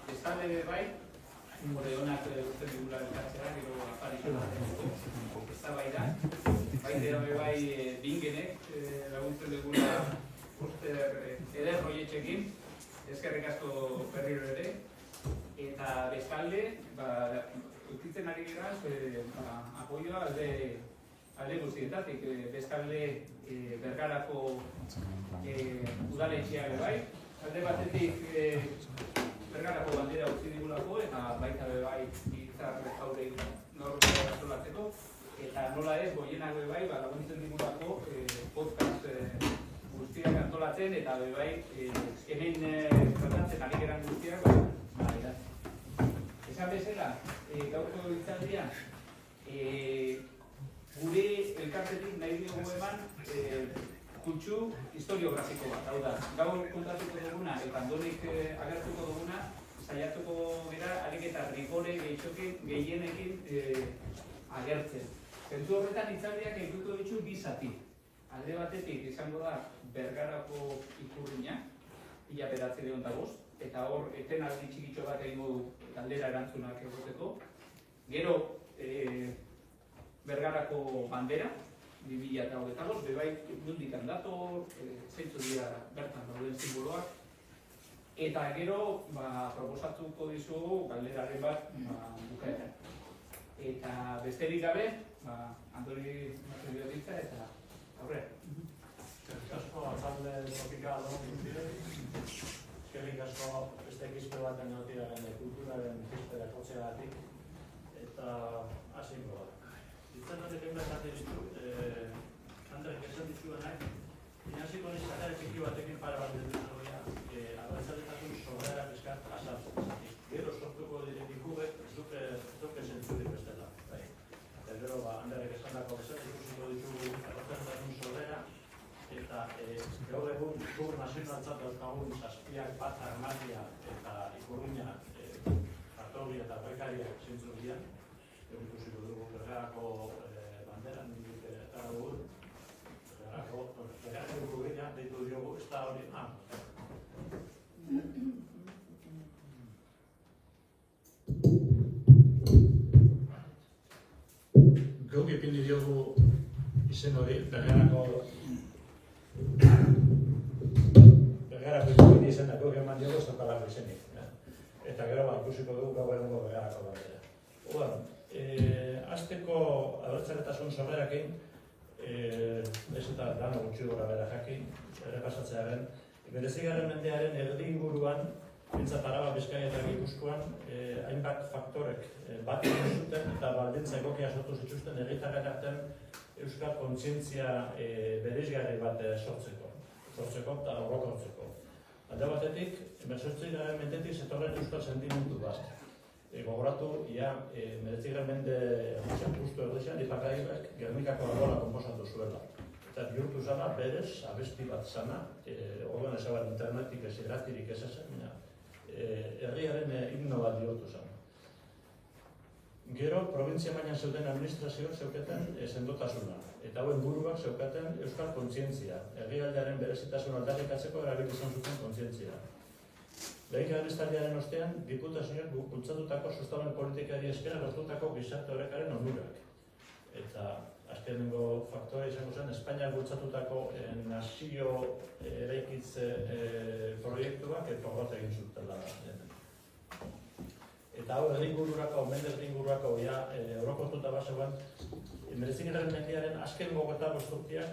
Bestalde bai, hori honak urten digula elkartzera, gero aparizioa ez da bai da. Baite bai bingenek laguntzen digula eder proietxekin, eskerrik asko berriro ere. Eta bestalde, utitzen ari gara, apoioa alde guztietatik. Bestalde Bergarako udaletxeak bai. Alde batetik Bergarako bandera utzi digulako eta baita bai izar jaurei norbera antolatzeko. Eta nola ez, Goienak bai laguntzen digulako podcast guztiak antolatzen eta bai hemen tratatzen ari geran guztiak esan bezala, gaurko hitzaldia gure elkartetik nahi diogu eman kutsu historiografiko bat, hau da, gaur kontatuko duguna eta Andonik agertuko duguna, saiatuko gara harik eta rigore gehienekin agertzen. Zentzu horretan hitzaldiak egituko ditu bi zati. Alde batetik izango da Bergarako ikurrina, 1995, eta hor etenaldi txikitxo bat egingo du galdera erantzunak egoteko. Gero Bergarako bandera, 2025, bebai nondik dator, zeintzu dira bertan dauden simboloak. Eta gero proposatuko dizugu galderaren bat bukaeran. Eta besterik gabe, Andoni Martiriotitza eta aurrera. Eskerrik asko atzalde topika donostiaren. Eskerrik asko beste ekizpe baten notiraren kulturaren izpera kotxeagatik. Eta hasiko da. Ditzen batek egin bat ditu, Andrek esan dizuenak, inaziko niz atara txiki batekin pare bat dituzuia, abertzaletasun sorrerak eskat azaltzen. Gero sortuko diren ikubek, ez duke zentzurik bestela. Gero Andrek esan dako bezala, ikusiko ditugu abertzaletasun sorrera, eta gaur egun dur nazionaltzat dauzkagun zazpiak bat armaria eta ikurruina Artobia eta Berkariak zentzu dian. Ikusiko dugu Bergarako bandera, nindik eta dugu. Bergarako ikurruina deitu diogu, ez da hori. Gauk ipini diogu izen hori, Bergarako ikurruina izena gauk eman diogu ez dakalako izenik. Eta gero ikusiko dugu gaur egungo Bergarako bandera. Azteko abertzaletasun sorrerakin, ez eta lano gutxi gora bera jakin, errepasatzearen, berezigarren mendearen erdi inguruan, bintzat Araba, Bizkaia eta Gipuzkoan, hainbat faktorek bat egin zuten eta baldintza egokia sortu zituzten herritarren artean euskal kontzientzia bereizgarri bat sortzeko eta orokortzeko. Alde batetik, 18. mendetik zetorren euskal sentimendu bat. Gogoratu, meretzigarren mende justu erdizean, Ipakaibek Gernikako arbola konposatu zuela. Eta bihurtu zana, berez, abesti bat zana, orduan ezabat internetik ez irratirik ez ezen, herriaren himno bat bihurtu zana. Gero, provintzia mailan zeuden administrazioak zeukaten sendotasuna, eta hauen buruak zeukaten euskal kontzientzia, herrialdearen berezitasun aldarrikatzeko erabili izan zuten kontzientzia. Lehikarren estaldiaren ostean, diputazioak bultzatutako sustapen politikari eskera lortutako gizarte horrekaren onurak. Eta azkenengo faktore izango zen, Espainiak bultzatutako nazio eraikitze proiektuak porrot egin zutela. Eta hau erdingururako, mende erdingururako orokortuta bazegoen, meretzigarren mendiaren azken gogeta bosturtiak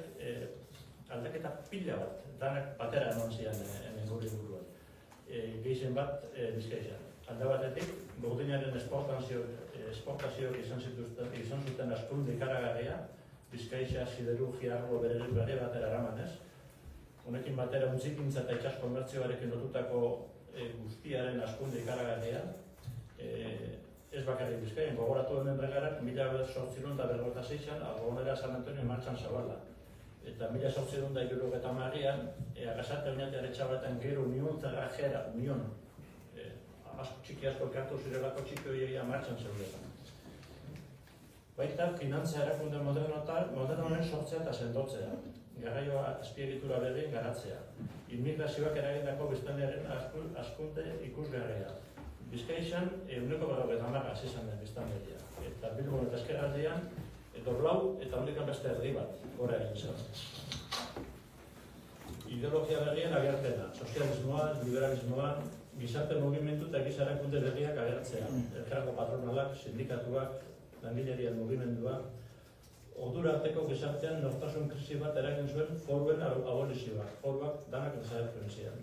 aldaketa pila bat, danak batera eman zian gure inguruan. Gehien bat Bizkaia. Alde batetik, burdinaren esportazioak izan zuten askunde ikaragarria, Bizkaia, siderurgia, arlo bere batera eramanez. Honekin batera untzikintza eta itsas komertzioarekin lotutako guztiaren askunde ikaragarria, ez bakarrik Bizkaian, gogoratu hemen Bergarak, 1856an, Algonera San Antonio martxan zabala. Eta 1870an, agasarte oinatearen txabatan gero union zerrajera, union, txiki asko kartu zirelako txiki horiegia martxan zeudetan. Baita, finantza erakunde modernonen sortzea eta sendotzea. garraio azpiegitura berrien garatzea, immigrazioak eragindako biztanlearen hazkunde ikusgarria. Bizkaixan, 1,50 hasi izan den biztanleria, eta Bilbon eta Ezkerraldean, lau eta honekan beste erdi bat, gora egin zen. Ideologia berrien agertzena, sozialismoan, liberalismoan, gizarte mugimendu eta gizarakunde berriak agertzea, elkargo patronalak, sindikatuak, langilerien mugimendua, ordura arteko gizartean nortasun krisi bat eragin zuen foruen abolizioak, foruak danak desagertzen ziren.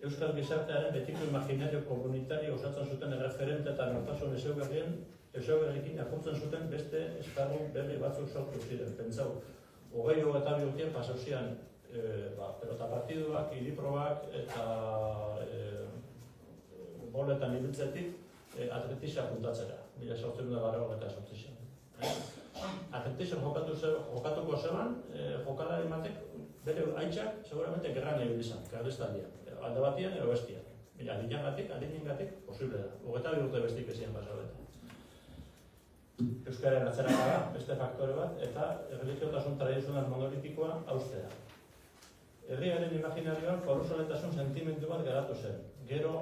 Euskal gizartearen betiko imaginario komunitario osatzen zuten erreferente eta nortasun ezaugarriekin apurtzen zuten beste esparru berri batzuk sortu ziren. Pentsau, 22 urtean pasau zian pelota partiduak, iliprobak eta boletan ibiltzetik atletisa puntatzera, 1988. Atletisa jokatuko zeban, jokalari batek bere aitzak seguramente gerran egin izan, karlistaldian, alde batian edo bestian. Adinengatik posible da. 22 urte bestik ezien pasabeta. Euskararen atzeraka da, beste faktore bat, eta religiotasun tradizional monolitikoa haustea. Herriaren imaginarioan forusoletasun sentimendu bat garatu zen. Gero,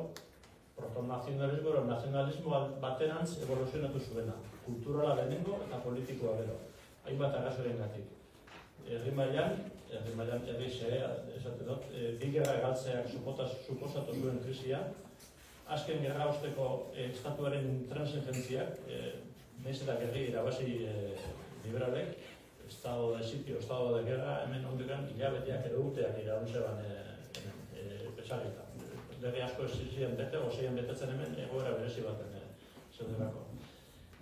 protonazionalismo edo nazionalismo baterantz evoluzionatu zuena. Kulturala lehenengo eta politikoa gero. Hainbat arrazorengatik. Herri mailan, esaten dut, bi gerra galtzeak suposatu zuen krisia, azken gerra osteko estatuaren transengentziak, nahiz eta gerri irabazi liberalek, estado de sitio, estado de guerra, hemen ondukan hilabeteak edo urteak iraunzeban pesagita. Lege asko ez ziren bete, gozeien betetzen hemen egoera berezi baten zeudelako.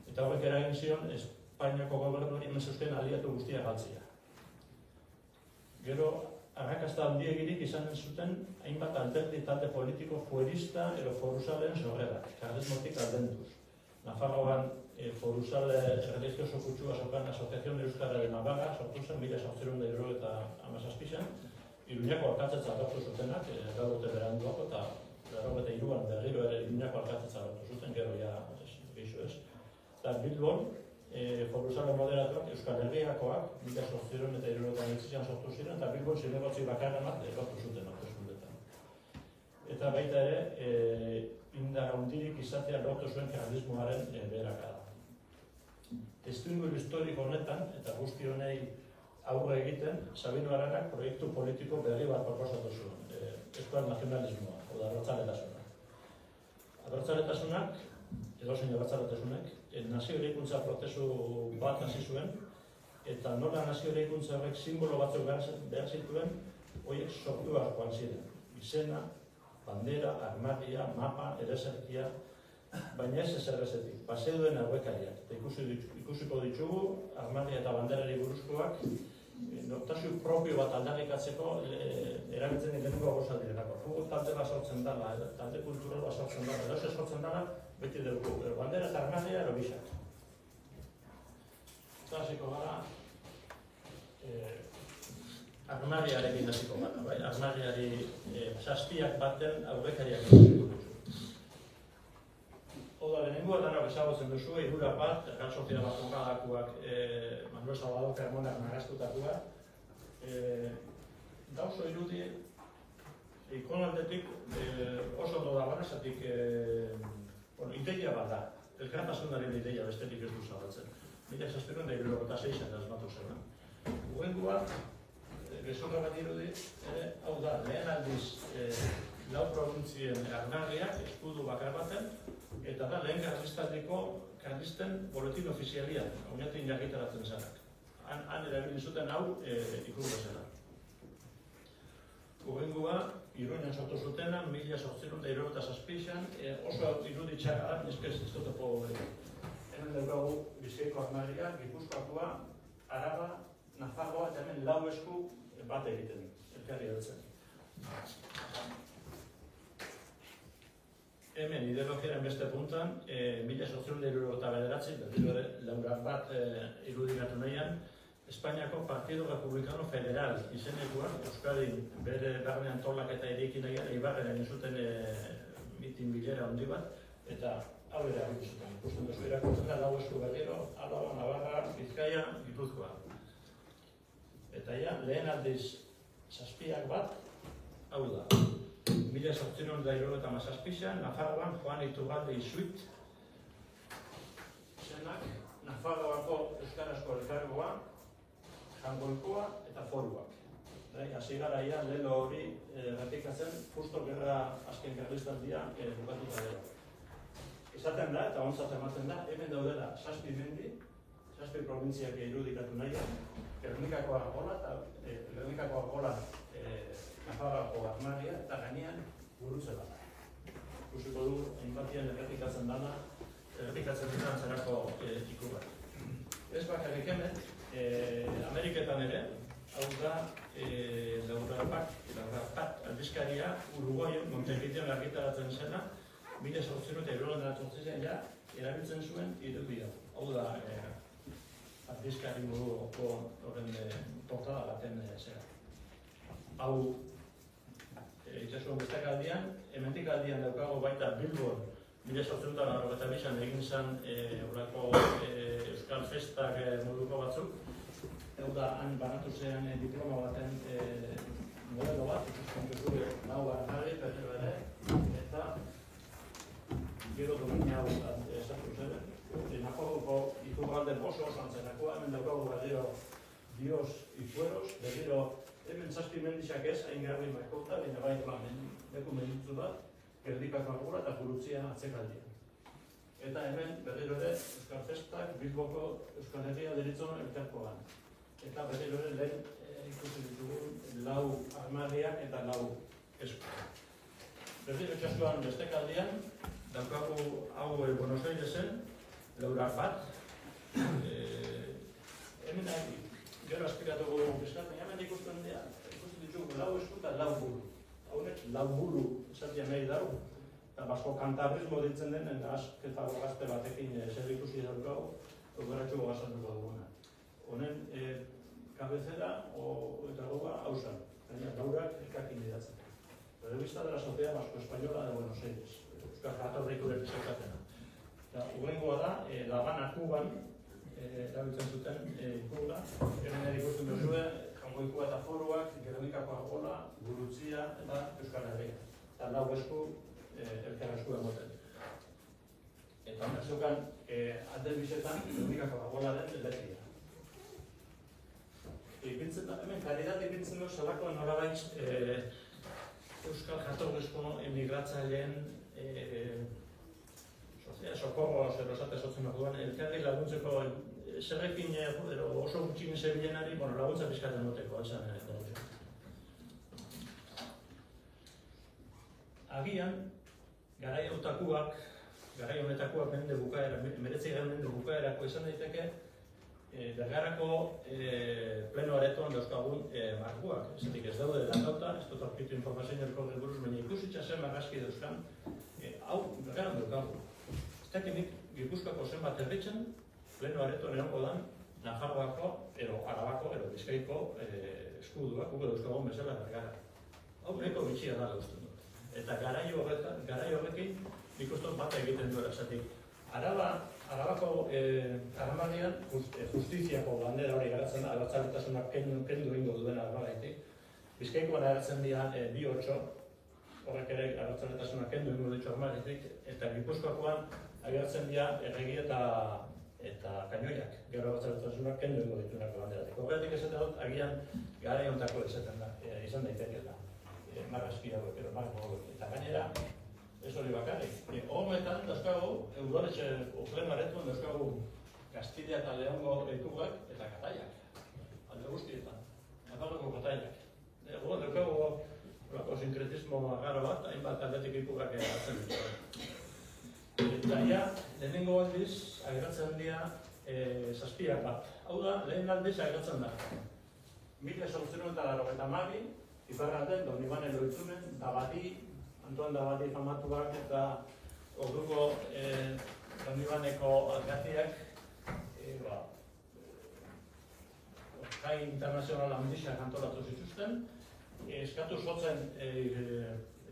Eta horrek eragin zion, Espainiako gobernuari hemen zeuzken aliatu guztia galtzia. Gero, arrakasta handiegirik izan zuten hainbat alderdi talde politiko fuerista edo foruzalen sorrerak, karlismotik aldenduz. Nafarroan foruzale religioso kutsua zaukan Asociación Euskara de Navarra, sortu zen 1877an, Iruñako alkatetza lortu zutenak, gaur urte beranduako, eta 93an berriro ere Iruñako alkatetza lortu zuten, gero ja gehiago ez. Eta Bilbon, foruzale moderatuak, Euskal Herriakoak, 1878an sortu ziren, eta Bilbon zinegotzi bakarrenak lortu zuten hauteskundeetan. Eta baita ere, indar handirik izatea lortu zuen karlismoaren beherakada. Testuinguru historiko honetan, eta guzti honei aurre egiten, Sabino Aranak proiektu politiko berri bat proposatu zuen, euskal nazionalismoa, oda abertzaletasuna. Abertzaletasunak, edozein abertzaletasunek, nazio eraikuntza prozesu bat hasi zuen, eta nola nazio eraikuntza horrek simbolo batzuk behar zituen, horiek sortuak joan ziren. Izena, bandera, armaria, mapa, ereserkia, baina ez ezerrezetik, baseduen aurrekariak. Eta ikusiko ditugu, armaria eta banderari buruzkoak, notazio propio bat aldarrikatzeko erabiltzen lehenengo gauza direlako. Fugu talde bat sortzen dela, talde kultural bat sortzen dela, edo sortzen dela, beti dugu, bandera eta armaria ero bisak. Eta hasiko gara, armariarekin hasiko gara, bai? Armariari zazpiak baten aurrekariak ikusiko duzu. Oda lehenengo, danok ezagutzen duzu, hirurak bat, Real Sofia bat jokadakuak, Manuel Salvador Carmonak marraztutakoak. Dauzo irudi, ikonaldetik oso ondo dagoen, esatik ideia bat da. Elkartasunaren ideia bestetik ez du zabaltzen. 1676an asmatu zena. Hurrengua, gezurra bat irudi, hau da, lehen aldiz lau provintzien armarriak, eskudu bakar baten, eta da lehen karlistaldiko karlisten boletin ofizialian, oinatik jakitaratzen zanak. Han erabili zuten hau ikusbezena. Hurrengua, Iruinen sortu zutena, 1877an, oso irudi txarra da, nizkez ez dut epoko gero. Hemen daukagu Bizkaiko armarria, Gipuzkoakoa, Araba, Nafarroa eta hemen lau esku bat egiten, elkarri heltzen. Hemen ideologiaren beste puntan, 1879, berriro laurak bat irudikatu nahian, Espainiako Partido Republicano Federal izenekoak, Euskadin bere barne antolaketa irekin nahian, Ibarren egin zuten mitin bilera handi bat, eta hau ere hau zuten. Ikusten duzu irakurtzen da, lau esku berriro, Álava, Navarra, Bizkaia, Gipuzkoa. Eta lehen aldiz 7 bat, hau da. 1877an, Nafarroan Juan Iturralde Izuit, zenak Nafarroako euskarazko elkargoa, jangoikoa eta foruak. Hasi gara lelo hori errepikatzen, justo gerra azken gerristaldia bukatuta dela. Esaten da, eta ontzat ematen da, hemen daudela 7 mendi, 7 provintziak irudikatu nahian, Gernikako argola eta Nafarroako armaria eta gainean gurutze bat. Ikusiko du, hainbatien errepikatzen dana, errepikatzen ditan zerako ikurrak. Ez bakarrik hemen, Ameriketan ere, hau da, Laurapat aldizkaria Uruguayen, Montevideon argitaratzen zena, 1888an erabiltzen zuen irudia. Hau da, aldizkari moduko horren portada baten zera. Hau, itxasuan bestak aldian, hementik aldian daukago baita Bilbon, 1892an egin zen horako Euskal Festak moduko batzuk. Hau da, han banatu zean diploma baten modelo bat, ikusten duzu, nau garnari, berriro ere, eta gero domina hau esatu zen. Nafarroko Iturralden oso antzenakoa, hemen daukagu berriro Dios Ipueros, berriro hemen 7 mendixak ez, hain garbi markota, baina bai leku menditzu bat, Gernikako argola eta Gurutzia atzekaldia. Eta hemen berriro ere Euskal Festak, Bilboko Euskal Herria deritzon elkarkoan. Eta berriro ere lehen ikusi ditugu 4 armariak eta 4 esku. Berriro itxasuan bestekaldian, daukagu hau Buenos Airesen, Laurapat. Hemen gero aspiratuko dugu fiskat, hemen ikusten ditugu 4 esku eta 4 buru. Haunek 4 buru esatia nahi dago. Eta basko kantabrismo ditzen denen eta gazte batekin zer ikusi daukagu, operatxo gazatuko duguna. Honen kabezera eta goga hausan, baina daurak ekakin idatzen. Revista de la Sociedad Vasco-Española de Buenos Aires, euskal jatorriko epizekatena. Urrengoa da, La Habana, Kuban, erabiltzen zuten ikurla. Hemen ikusten duzue, jangoikoa eta foruak, Gernikako argola, Gurutzia eta Euskal Herria. Eta 4 esku, elkar esku emoten. Eta honek zeukan, alde bizetan, Gernikako argolaren letria. Hemen kalidad ipintzen dut zelako nolabait Euskal jatorrizko emigratzaileen sokorro zerrosate sotzen orduan, elkarri laguntzeko zerrekin oso gutxin zebilenari laguntza pizkaten duteko. Agian, garai honetakoak mende bukaera, 19. mende bukaerako izan daiteke, Bergarako pleno aretoan dauzkagun marguak. Ezetik ez daude dakauta, ez dut aurkitu informazioa buruz, baina ikusitza zen marrazki dauzkan, hau Bergaran daukagu. Ez dakinik Gipuzkoako zenbat erditzen, pleno aretoan erongo dan, Nafarroako, Arabako, Bizkaiko eskuduak, guke dauzkagun bezala Bergara. Hau nahiko bitxia da gauzten dut. Eta garai horrekin nik uste bat egiten duela, ezetik. Arabako armarian justiziako bandera hori garatzen da, abertzaletasunak kendu egingo duen armaraitik. Bizkaikoan agertzen dira 2-8, horrek ere abertzaletasunak kendu egingo ditu armaraitik, eta Gipuzkoakoan agertzen dira erregi eta kainoiak, gero abertzaletasunak kendu egingo dituenako banderatik. Horretik esaten dut, agian garai hontako izan daitekela, marrazki hauek, eta gainera, ez hori bakarrik. Horretan dauzkagu, Udaletxe pleno aretoan dauzkagu Castilla eta Leongo ikurrak eta kataiak. Alde guztietan, Nafarroko kataiak. Daukagu sinkretismo agaro bat, hainbat aldetik ikurrak hartzen ditu. Eta lehenengo aldiz ageratzen dira 7 bat. Hau da, lehen aldiz ageratzen da. 1882, Iparralden, Donibane Loitzunen, Dabati, Antoan Dabati famatuak eta orduko Donibaneko alkateak jai internazional handixak antolatu zituzten, eskatu zotzen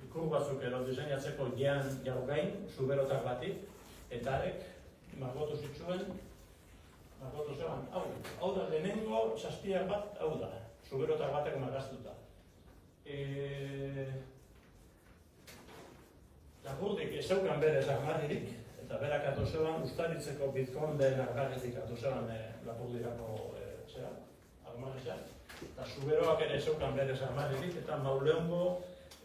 ikur batzuk diseinatzeko jau gain, zuberotak bati, eta arek margotu zitzuen, hau da lehenengo 7 bat hau da. Zuberotar batek marraztuta. Lapurdik ez zeukan berez armarririk, eta berak atozeban, Ustaritzeko Bizkondeen armarritik atozeban Lapurdirako armarrizan. Eta Zuberoak ere ez zeukan berez armarririk, eta Mauleongo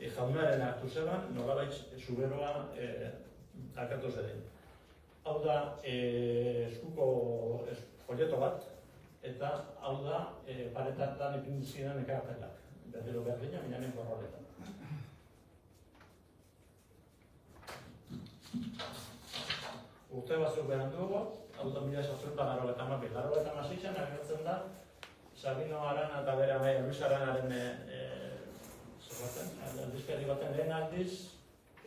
jaunaren hartu zeban, nolabait Zuberoa akatu zeden. Hau da, eskuko folleto bat, eta hau da, paretatan ipindu ziren ekarpelak. Berriro berdina, minanen korroletan. Urte batzuk behan dugu, hau da 1888. 86an agertzen da, Sabino Arana eta bere amaia Luis Aranaren aldizkari baten lehen aldiz,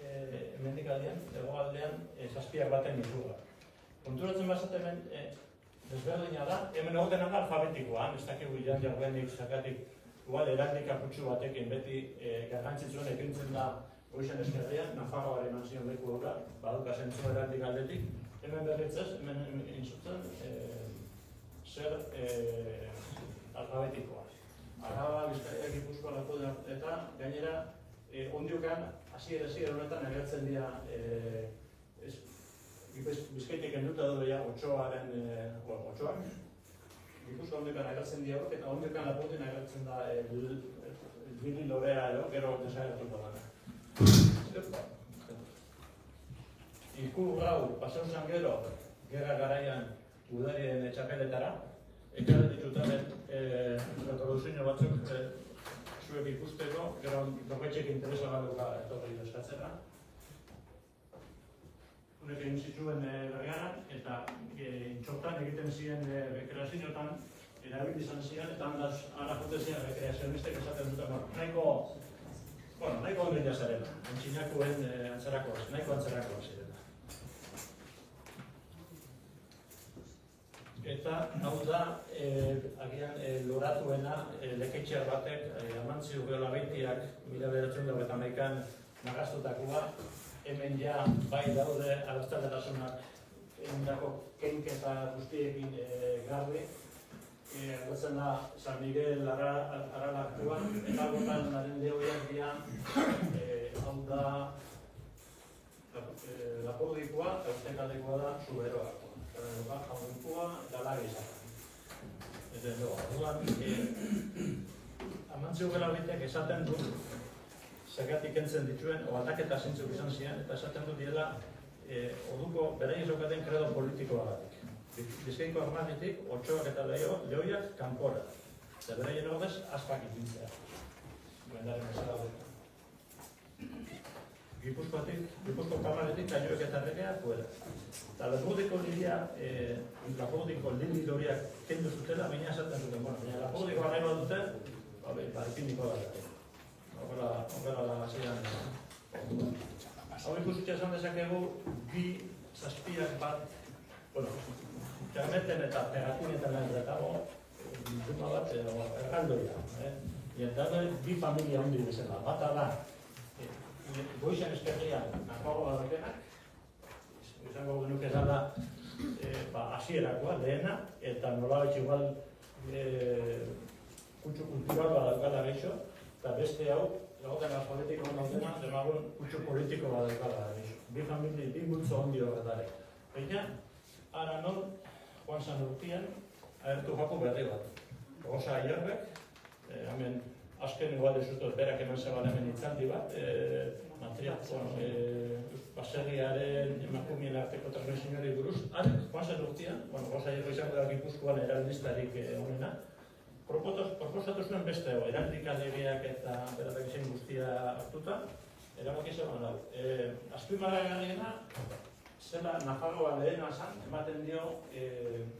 hemendikaldean, hegoaldean, zazpiak baten izurra. Konturatzen bazat hemen, desberdina da, hemen ordena da alfabetikoa, ez dakigu ilan jarbenik zakatik, igual erandik aputxu batekin beti garrantzitsuen ekintzen da goizen eskerrian, Nafarroaren manzion leku horra, baduka zentzu erandik aldetik, hemen berritzez, hemen intzutzen, zer alfabetikoa. Araba, Bizkaia, Gipuzkoa, Lapurdi eta gainera ondiokan hasiera honetan agertzen dira Bizkaitik enduta doia Otxoaren Otxoak. Gipuzkoa ondiokan agertzen dira eta ondiokan Lapurdin agertzen da Lili Lorea edo, gero desagertuko dana. Ikur gau, pasauzan gero, gerra garaian udarien txapeletara, ekarri ditutamen reproduzio batzuk zuek ikusteko, gero norbetxek interesa baduka etorri eskatzera. Honek egin zituen bergaran, eta txortan egiten ziren rekreazioetan erabili izan ziren, eta ara jote ziren rekreazionistek esaten duten, nahiko onden jazarela, antxinakuen antzerakoa, nahiko antzerakoa ziren. Eta hau da, agian loratuena leketxear batek, Amantzio Geolabeitiak 1991an nagaztutakoa, hemen ja bai daude abertzaletasuna egindako keinketa guztiekin garbi. Agertzen da San Miguel Aralakua, eta gotan naren lehoiak dira, hau da Lapurdikoa, Eustekaldikoa da Zuberoa. Jaunkoa eta lage izaten. Amantzio Geolabeitiak esaten du, zergatik entzen dituen, o aldaketa zintzuk izan ziren, eta esaten du diela, orduko beraien zaukaten kredo politikoagatik. Bizkaiko armarritik, Otxoak eta lehoiak kanpora. Eta beraien ordez, aspak ipintzea. Goendaren esara dut. Gipuzko kamaretik, taioek eta regea, fuera. Eta Lapurdiko lili horiak kendu zutela, baina esaten zuten, baina Lapurdiko arrai bat dute, ipindiko da. Horrela da ziren. Hau ikusitza esan dezakegu, bi zazpiak bat, Kermeten eta Pegatinetan enretago, duma bat, erraldoia. Eta bi familia hundi bezala. Bata da, goizen eskerrian Nafarroa dakenak, izango genuke zala hasierakoa, lehena, eta nolabait igual kutsu kulturala daukala geixo, eta beste hau, gauden alfabetiko daudena, demagun kutsu politiko daukala geixo. Bi familia, bi multzo hondi horretarek. Baina, ara non, Juan Sanurtian, ahertu jaku berri bat. Rosa Aierbek, hemen azken igual dezutuz berak eman zeban hemen itzaldi bat, matriarkoan baserriaren emakumien arteko transmisionari buruz. Juan Sanurtian, Rosa Aierbek izango da Gipuzkoan eraldistarik honena, proposatu zuen beste hau, eraldika legeak eta beratak izan guztia hartuta, erabaki zeban hau. Azpimarragarriena, zela Nafarroa lehena zan, ematen dio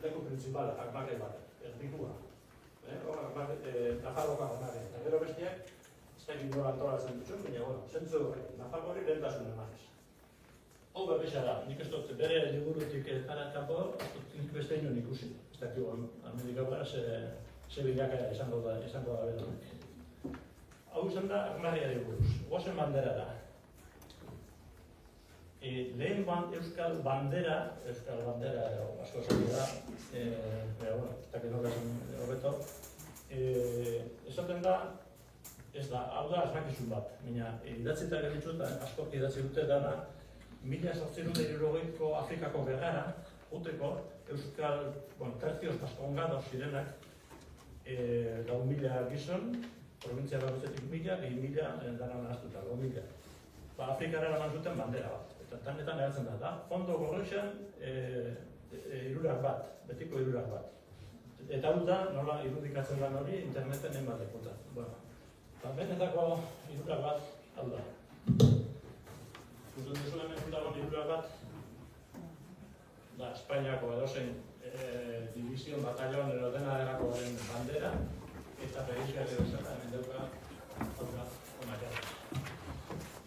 leku principala, armarri bat, erdikua. Nafarroa armarri. Eta gero bestiak, ez da egin nola antolatzen dutxun, baina, zentzu Nafarroari lehentasun emanez. Hau berriza da, nik ez dut bere liburutik kanpo, nik beste ino ikusi. Ez dakik almendik gaura ze bilakaera izango da bera. Hau izan da armarriari buruz. Gozen bandera da. Lehen euskal bandera asko esan da, ez dakit horretan horreto, esaten da, ez da, hau da asmakizun bat, baina idatzita geritzu eta askok idatzi dute dana, 1860ko Afrikako gerrara, uteko, euskal, tercios baskongados zirenak, 4.000 gizon, provintzia bakoitzetik 1.000, 2.000 dara nahaztuta, 4.000. Afrikara eraman zuten bandera bat, eta tanetan eratzen da, fondo gorroxean hirurak bat, betiko hirurak bat. Eta hau da, nola irudikatzen da hori, interneten enbat ekuta. Eta benetako hirurak bat, hau da. Ikusten duzu hemen dagoen hirurak bat, da Espainiako edozein division, batallon, edo dena delakoaren bandera, eta berizkiak edo zela, hemen dauka, hau da, ona jarra.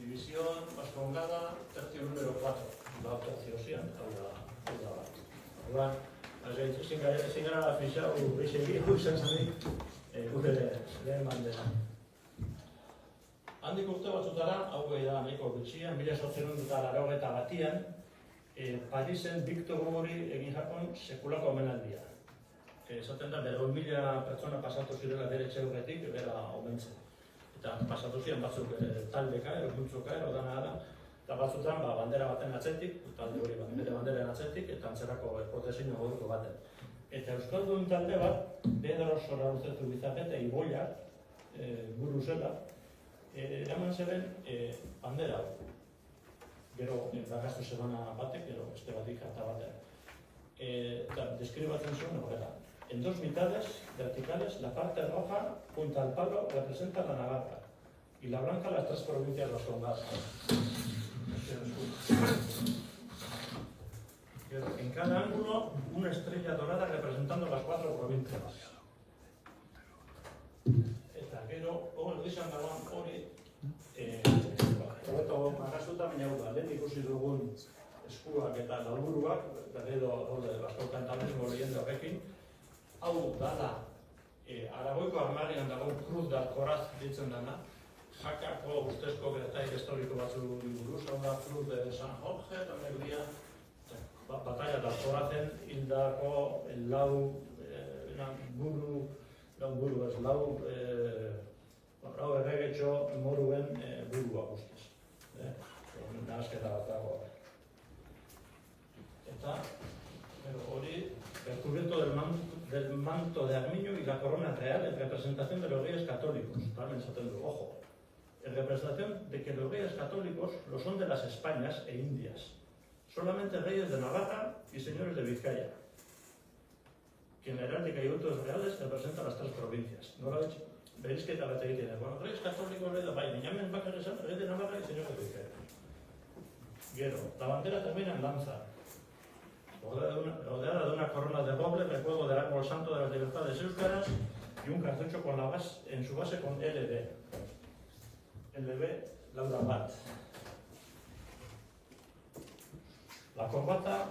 División Vascongada, tercio número 4, da tercio zian, hau da bat. Orduan, ezin gara fixau, beixegi, izan zanik, gure lehen bandera. Handik urte batzutara, hau da nahiko gutxian, 1881an, Parisen Victor Hugori egin jakon sekulako omenaldia. Esaten da, 1.000 pertsona pasatu zirela bere etxeurretik, bera omentzen. Eta pasatu ziren batzuk taldeka, multzoka, dana da, eta batzutan bandera baten atzetik, talde hori bere banderen atzetik, eta antzerako protesio moduko baten. Eta euskaldun talde bat, Pedro Soraluzetu Bizapete Iboia, buru zela, eraman zeben bandera hau. Gero, bagaztu zebana batek, gero beste batik jata baten. Eta deskribatzen zuen horrela. En dos mitades verticales, la parte roja, junto al palo, representa la Navarra y la blanca las tres provincias vascongadas. En cada ángulo, una estrella dorada representando las 4 provincias. Eta gero, izan dagoen hori, hobeto marrazuta, baina hau da, lehen ikusi dugun eskuak eta lauburuak, gero Baskautan talesmo lehende horrekin, hau dala, Aragoiko armarian dago Cruz de Alcoraz ditzen dana, Jakako ustezko gertaik historiko batzu buruz, hau da Cruz de San Jorge, eta megudia, batalla de Alcorazen hildako lau erregetxo moruen burua guztiz. Nahazketa bat dago. Eta, hori, el cubierto del manto de armiño y la corona real en representación de los reyes católicos. También se atende, ojo, en representación de que los reyes católicos lo son de las Españas e Indias. Solamente reyes de Navarra y señores de Vizcaya. Que en heráldica y autos reales representan las 3 provincias. ¿No lo ha dicho? Veréis que tal vez ahí tiene. Bueno, reyes católicos, rey de Valle, llamen rey de Navarra y señores de Vizcaya. Gero, la bandera termina en lanza. Rodeada de una corona de roble, recuerdo del árbol santo de las libertades éuskaras y un cartucho con la base, en su base con LB. LB Laura Bat. La corbata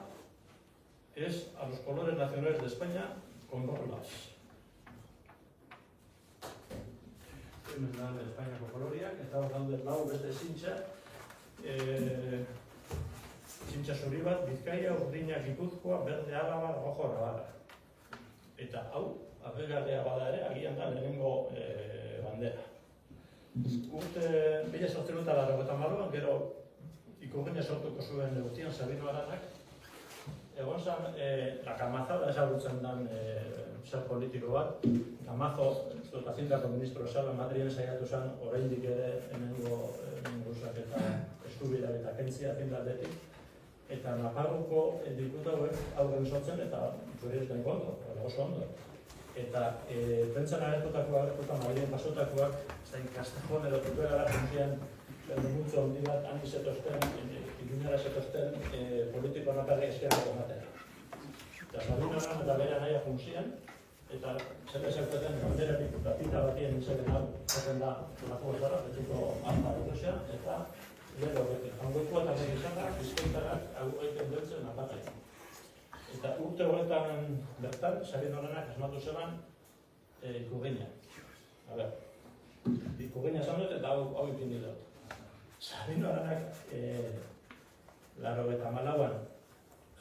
es a los colores nacionales de España con borlas. Hemen da Espainiako koloriak, eta hor daude lau beste zintxa. Zintxa zuri bat, Bizkaia, Urdina, Gipuzkoa, Berde, Álava, Rojo, Navarra. Eta hau, arregarria bada ere, agian da lehenengo bandera. Urte 1880an, gero Ikurriña sortuko zuen urtean Sabino Aranak, egon zan, la Camazada ezagutzen dan zer politiko bat. Camazo, Haciendako ministro zala, Madrien saiatu zen, oraindik ere hemengo guzak eta eskubideak eta kentzia Haciendaldetik. Eta Nafarroko diputatuek aurren sortzen eta zure ez denko ondo, oso ondo. Eta pentsan agertutakoak, eta Madrien pasotakoak, zain Castejón edo Tupelara funtzien multzo handi bat, handi zetozten, iluñara zetozten politiko natarri eskerrako matera. Eta Sabino Aran eta bere naia funtzien, eta zer ezagutzen banderatik batita batien izaren hau, zaten da, lako ezara, betiko alfa egosia, eta gero beti, jangoikoa eta bere izanrak, bizkoitarak hau egiten dutzen natarri. Eta urte horretan bertan, Sabino Aranak asmatu zeban Ikurriña. A ber, Ikurriña esan dut eta hau ipindi dut. Sabino Aranak, 84an,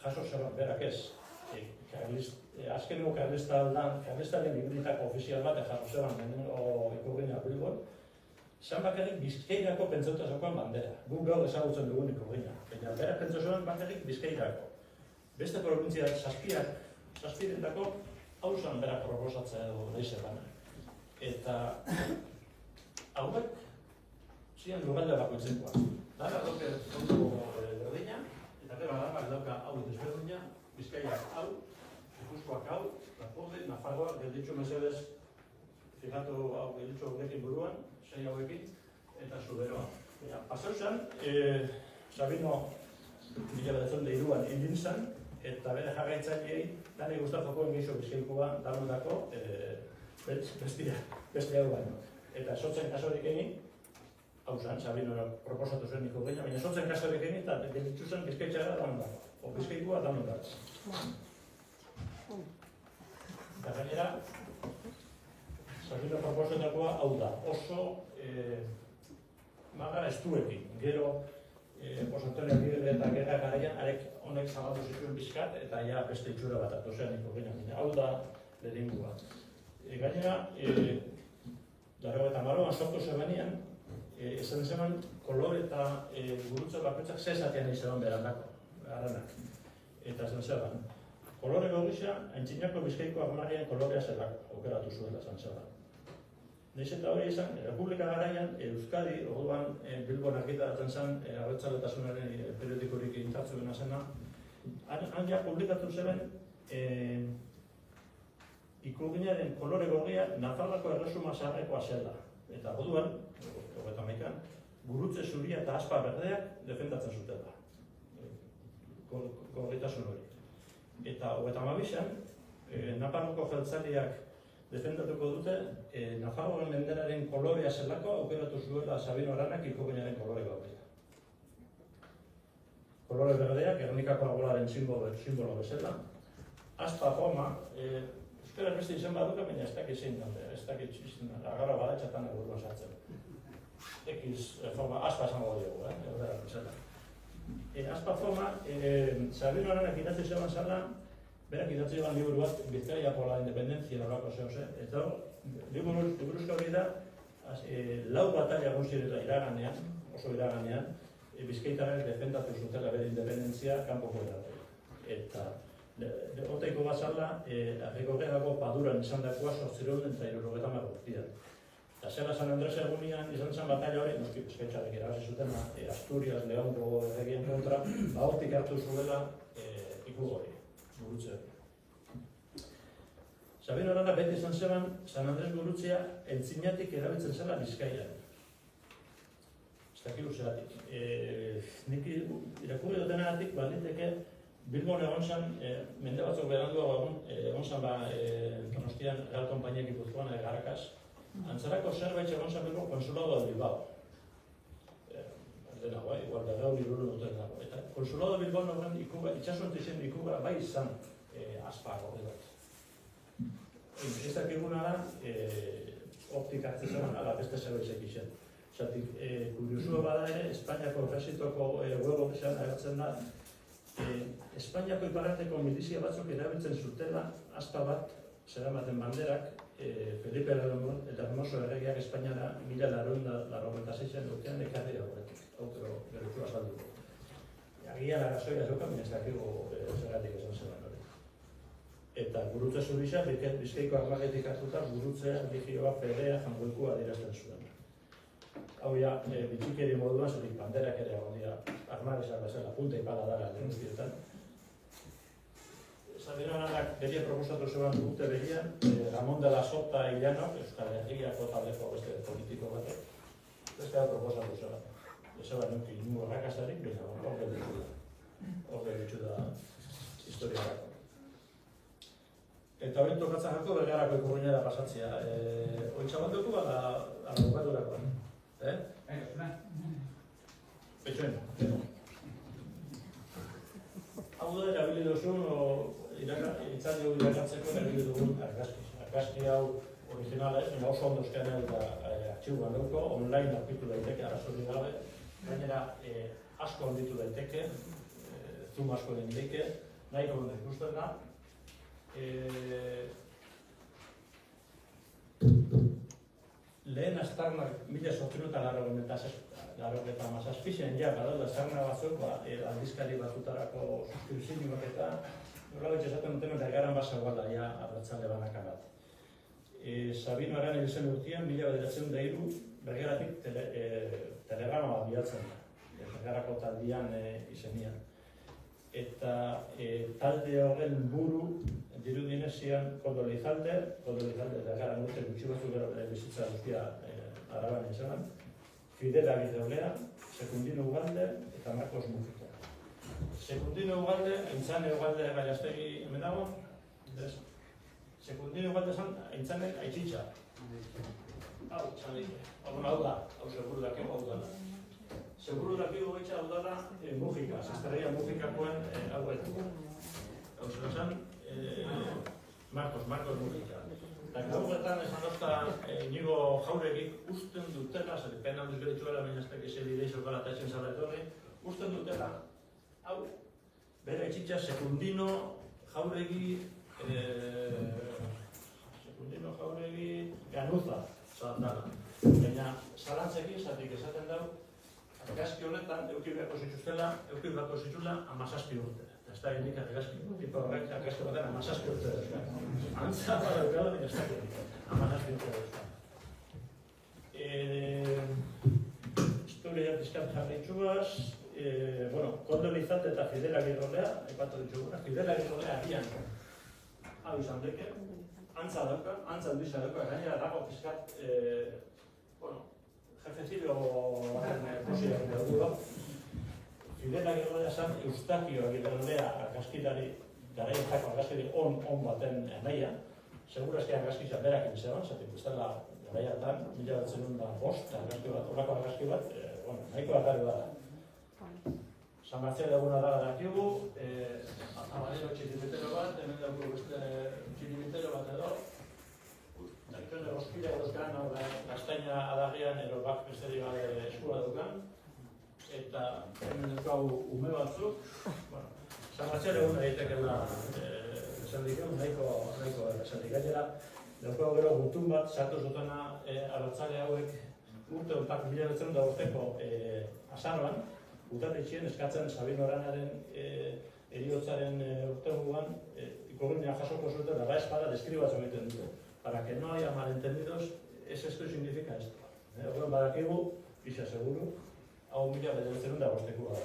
jaso zeban, berak ez, azkeneko karlistaren hibridako ofizial bat jarro zeban ikurgina Bilbon, zan bakarrik Bizkairako pentsauta zeukan bandera. Guk gaur ezagutzen dugun ikurgina. Baina bera pentsa zeban bakarrik Bizkairako. Beste probintziak zazpirentako hau zan bera proposatzea edo leizetan. Eta hauek ziren lugalde bakoitzekoa. Dara doke berdina, eta gero adamak dauka hau desberdina, Bizkaiak hau, Gipuzkoak hau, Lapurde, Nafarroa, gelditxo mesedez, fijatu hau gelditxo horrekin buruan, 6 hauekin, eta Zuberoa. Pasau zen, Sabino 1903an hildin zen, eta bere jarraitzaileei, dani Gustafoko engeixo Bizkaikoa danondako beste hau baino. Eta sotzen kasorik egin, hau zen, Sabino proposatu zuen niko gehiago, baina sotzen kasorik egin eta gelditxu zen Bizkaitxara danondako, o Bizkaikoa danondako. Eta gainera, Sabino proposatakoa hau da, oso maga estuekin. Gero, Antonio Aguirre eta Gerra garaian, arek honek zabaldu zituen bizkat, eta ja beste itxura bat atozean niko gehiago. Hau da, lehengua. Gainera, 1980an sortu zebenean, esan zeman kolore eta gurutze bakoitzak zezatean izan berandako, aranak. Eta esan zeban, kolore gorrisa, aintzinako Bizkaiko armarien kolorea zelako, aukeratu zuela esan zeban. Naiz eta hori izan, Republika garaian, Euskadi, orduan Bilbon argitaratzen zen, abertzaletasunaren periodikorik intartzuen zena, han ja publikatu zeben, ikurginaren kolore gorria Nafarroako erresuma zaharrekoa zela. Eta orduan, 31an, gurutze zuria eta aspa berdeak defendatzen zutela. Gorritasun hori. Eta 32an, Nafarroko jeltzaleak defendatuko dute, Nafarroaren menderaren kolorea zelako aukeratu zuela Sabino Aranak ikurginaren kolore gorria. Kolore berdeak, Gernikako arbolaren simbolo bezala. Aspa forma, euskara beste izen baduka, baina ez dakit zein daude, ez dakit agarra badatxatan egurduan sartzen. X forma, aspa esango dugu, eudera bezala. Aspa forma, Sabino Aranak idatzi zeban zala, berak idatzi zeban liburu bat, Bizkaia por la independencia nolako zehose, eta liburuzko hori da, lau batalla guztirela iraganean, oso iraganean, Bizkaitarrak defendatu zutela bere independentzia kanpoko eratea. Eta otaiko bat zala, Arrigorriagako Paduran izan dakoa 870 urtean. Eta zela San Andres egunean izan zen batalla hori, noski Bizkaitarrak irabazi zuten Asturias, Leongo erregien kontra, hortik hartu zuela Ikurgori, gurutze hori. Sabino Aranak beti izan zeban, San Andres gurutzea entzinatik erabiltzen zela Bizkaian. Ez dakik useatik. Nik irakurri dutenagatik baldinteke Bilbon egon zen, mende batzuk beranduago egon zen Donostian Real Kompainia Gipuzkoan Garrakas. Antzerako zerbait egon zen Bilbon Consulado de Bilbao. Dena guai, igual berreu liburu duten dago. Eta Consulado de Bilbao horren itxasuante zen ikura bai izan aspa gorri bat. Ez dakiguna da, optik hartzen zegoen, ala beste zerbait izen. Zatik, kuriosua bada ere, Espainiako ejerzitoko huego izan agertzen da, Espainiako iparraldeko milizia batzuk erabiltzen zutela aspa bat zeramaten banderak, Felipe eta Hermoso erregeak Espainiara 1986an urtean ekarri horretik, aukero gertu azalduko. Agian arrazoia zeukan, ez dakigu zergatik esan zegoen hori. Eta gurutze zurisa, Bizkaiko armagetik hartuta, gurutzea, ligioa, fedea, jangoikua adierazten zuen. Hau ja, bitxikeri moduan, zurik banderak ere dira armagesak bezala, punta ipala dara guztietan. Sabino Aranak beria proposatu zeban urte berian, Ramon de la Sota Illanok, Euskal Herriako taldeko beste politiko batek, beste da proposatu zeban. Zeban nuki ingo rakastarik, baina hor ditzu da historiarako. Eta hori tokatzen jako Bergarako ikurginara pasatzea. Oitza bat dugu, ala bukaturakoan. Petxoen. Hau da, erabili duzun, itzan dugu irakatzeko erabili dugun argazki. Argazki hau originala ez, oso ondo eskenean eta artxiuan duko, online aurkitu daiteke, arazori gabe. Gainera, asko onditu daiteke, zoom asko den daiteke, nahiko ondo ikusten da. Lehen aztarnak 1897 ja badaude aztarna batzuk, aldizkari batzutarako suskripzioak eta nolabait esaten duten Bergaran bazegoela ja abertzale banaka bat. Sabino Arana hil zen urtean 1903 Bergaratik telegrama bat bidaltzen da, Bergarako taldean izenian. Eta talde horren buru dirudienez zian Koldo Lizalde Bergaran urte gutxi batzuk gero bere bizitza guztia Araban izanan, Fidel Agirre, Sekundino Ugalde eta Marcos Mujica. Sekundino Ugalde, Aintzane Ugalde Gaiastegi hemen dago, Sekundino Ugalde zan Aintzane Aitzitza. Hau, zan dike, hau da, hau seguru dakigu hau da. Seguru dakigu gaitza hau da Mujica, Zazterria Mujikakoen hau etuko. Hau zan, Marcos Mujica. Eta gauretan esan dozta Inigo Jauregik usten dutela, zer pena handuz beritzuela, minaztek eze bideizo gara eta etzen zara etorri, usten dutela, hau, bere etxitza Sekundino Jauregi Ganuza, zan dara. Baina, zalantzekin, zatik esaten dau, argazki honetan, euki beharko zituztela 17 urte. Ez da indik argazki, tipo horrek argazki batean 17 urte duzka. Antza badaukala, ez da indik, 17 urte duzka. Historia pizkat jarraitxuaz, Koldo Lizalde eta Fidel Agirre, aipatu dituguna, Fidel Agirre agian hau izan deke, antza handiza dauka, gainera dago pizkat, jefecilio posiak dugu. Fidel Agirre esan Eustakio Agirre argazkilari, garaietako argazkilari on baten naia, segurazki argazkizan berak inzeban, zatik bestela garaiatan, 1905 argazki bat, horako argazki bat, nahiko agarri da. San Martzial eguna da dakigu, abalero txiribitero bat, hemen dugu beste txiribitero bat edo, daituen eroskila edozkan, gaztaina adagian ero bak besteri bat eskura dukan, eta hemen dugu ume batzuk, San Martzial eguna egitekeela esan dikeu, nahiko esan dikaiera, dugu gero gutun bat, sartu zutena abertzale hauek urte hortak 1905ko azaroan, Udaletxean eskatzen Sabino Aranaren heriotzaren urteguan ikogenia jasoko zuten la espada deskribatzen egiten dute. Para que no haya malentendidos, esto significa esto. Horren badakigu, isa seguru, hau 1905 da.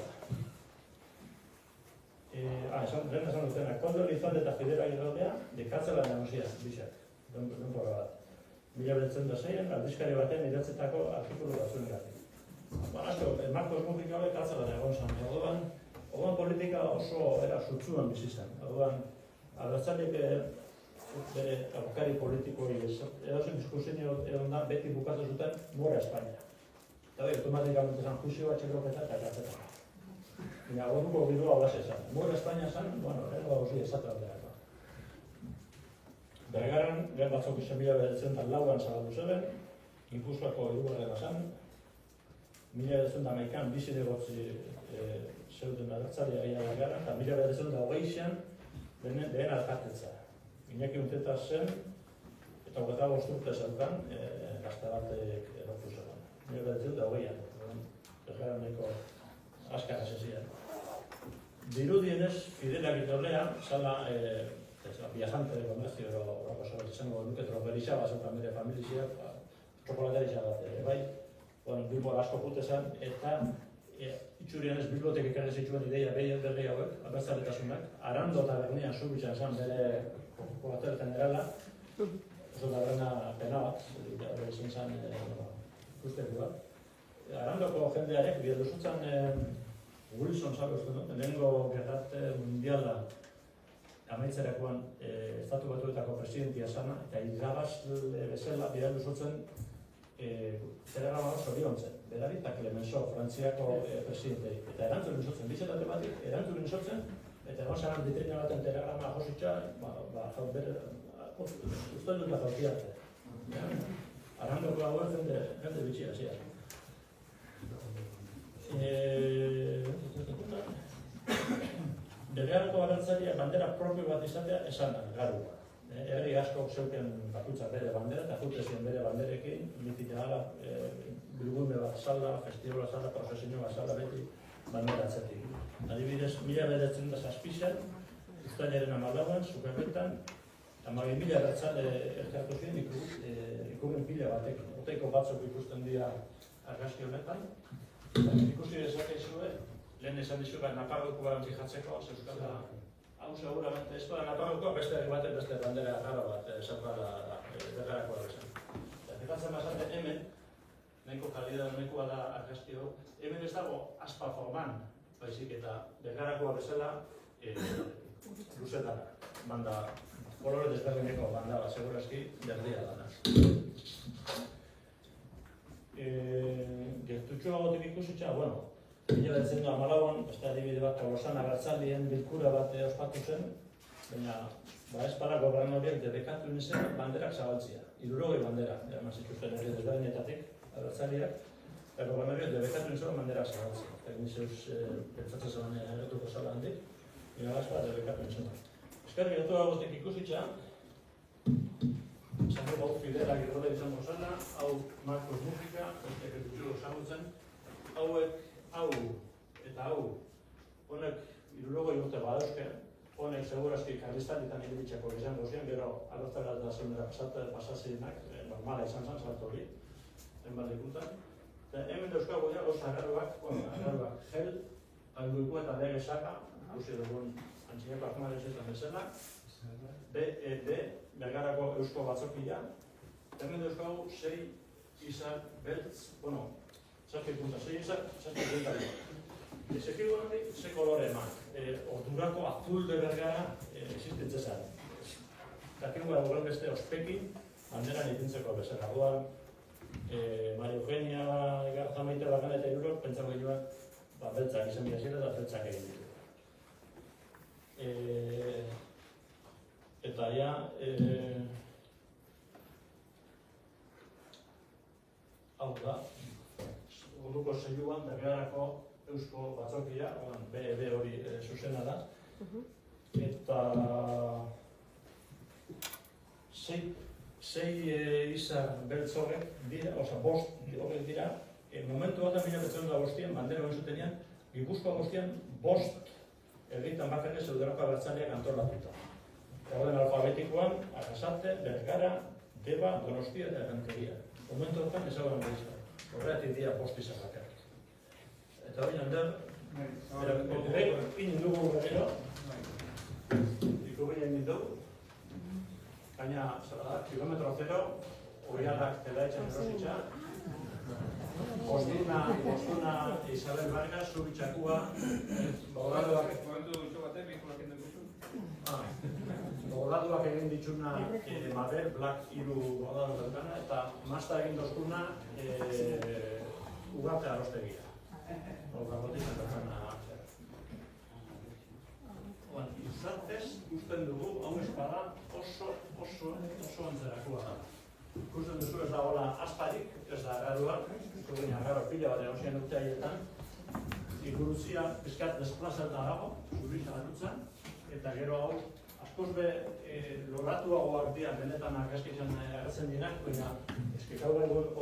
Lehen esan dutena, Koldo Lizalde eta Fidel Agirre dekatzela nagusia, bisak, denbora bat. 1906an aldizkari batean idatzetako artikulu batzuen gatik. Marcos Mujica hori kartzelan egon zen, orduan politika oso era sutsuan bizi zen. Orduan, abertzaleek bere abokari politikoei edozen diskursinio egon da beti bukatu zuten Muera Espainia. Eta hori, automatikamente zen juizioa, txekroketa eta kartzelan. Baina, orduko bidua base zen. Muera Espainia zen, ero hauzi esatea behar. Bergaran, lehen batzok izan 1904an zabaldu zeben, Gipuzkoako hirugarrena zen, 1911an bizi negotzi zeuden abertzalea gehiago Bergaran, eta 1920an lehen alkatetza. Iñaki Unteta zen, eta 25 urte zeukan, gazte batek erortu zegoen. 1920an, Bergaran nahiko azkara zezian. Dirudienez, Fidel Agirre zala viajante de comercio horako zabait izango nuke, tromperixa bat zeukan bere familizia, txokolaterixa bat, bai. Bilbo asko jute zen, eta itxurian ez bibliotek ekarri zituen ideia berri hauek, abertzaletasunak. Arando tabernian zubitzen zen bere kuartel generala, oso taberna pena bat, ezin zen ikusteku bat. Arandoko jendearek, bieldu zutzen Wilson zabezten dut, lehengo gertate mundiala amaitzerakoan estatu batuetako presidentia zana, eta irabazle bezala bieldu zutzen telegrama bat zoriontzen, berari eta Clemenceau, Frantziako presidentei. Eta erantzun izotzen, bizetate batik, erantzun izotzen, eta egon zaran vitrina baten telegrama jositza, uste dut la jautiarte. Arandoko hau jende bitxia ziak. Bergarako abertzaleak bandera propio bat izatea esan da, garua. Herri asko zeuken bakutzak bere bandera, eta jute ziren bere banderekin, mitina gala, bilgunde bat zala, festibola zala, prozesinio bat zala, beti bandera atzetik. Adibidez, 1907 Uztailaren 14an, Zukerretan, 12.000 abertzale elkartu ziren ikurren pila batekin. Oteiko batzuk ikusten dira argazki honetan. Ikusi dezakezue, lehen esan dizuga Nafarroakoa fijatzeko, zeuskala, hau seguramente, ez da Nafarroakoa beste herri batek beste bandera gara bat zeukala Bergarakoa bezan. Fijatzen bazate hemen, nahiko kalidad nahikoa da argazki hau, hemen ez dago aspa forman, baizik eta Bergarakoa bezala luzetan, banda, kolore desberdineko banda bat, segurazki berdia dana. Gertutxo agotik ikusitza, bueno, 1914an, beste adibide bat, Tolosan abertzalien bilkura bat ospatu zen, baina, ez para gobernoriak debekatu nintzen banderak zabaltzia. 60 bandera, eman zituzten herri desberdinetatik, abertzaliak, eta gobernoriak debekatu nintzen banderak zabaltzia. Teknizeuz, pentsatzen zelan erretuko zala handik, iragazkoa debekatu nintzen. Ezker gertu agotik ikusitza, izango hau Fidelak irrola izango zela, hau Marcos Musika, beste gertutxo ezagutzen, hau eta hau, honek 60 urte badauzke, honek segurazki karlistanitan ibilitxako izango ziren, gero abertzala eta zendera pasazienak, normala izan zen, salto hori, enbat ikutan. Hemen dauzkago dira, goz agarruak, gel, alduiku eta lege saka, hauzi dugun antzineko akmalezetan bezala, BED, Bergarako eusko batzokia, hemen dauzkago 6 izar beltz, bueno, 6 izar, 6 beltz. Ezekigu hori, ze kolore eman. Ordurako azul de Bergara existentzen zen. Dakigu dagoen beste ospekin, banderan ipintzeko bezala. Duan, Maria Eugenia, Garzamaite Bakan eta Irurok, pentsako ginoan, beltzak izan bida zira eta beltzak egin ditu. Eta ja, hau da, orduko zeiluan Bergarako eusko batzokia, BED hori zuzena da, eta sei izar beltz horrek dira, bost horrek dira, momentu bat 1905an bandera hori zutenean, Gipuzkoa guztian bost egiten bakarrik zeuderako abertzaleak antolatuta. Orden alfabetikoan, Arrasate, Bergara, Deba, Donostia eta Errenteria. Momentu horretan ezaguran behizta. Horretik dira bost izar bakarrik. Eta hori nander, inin dugu berriro, ikurri egin dugu, baina, kilometro zero, horiarak telaitzen erositza, Postuna Isabel Vargas, Zubitxakua, Bogoladuak egin ditxuna Mabel, Black Iru Bogoladu bertana, eta mazta egin dozkuna Ugarte Arostegia. Gabotik bertana. Izatez, usten dugu, hau espada oso antzerakoa da. Ikusten duzu ez da hola asparik, ez da agarua, agarro pila bat egozien dute haietan. Ikuruzia pizkat desplazata dago, zurita gatutzen, eta gero hau askoz be loratuagoak dira benetan argazkizan agertzen dinak, baina eskik hau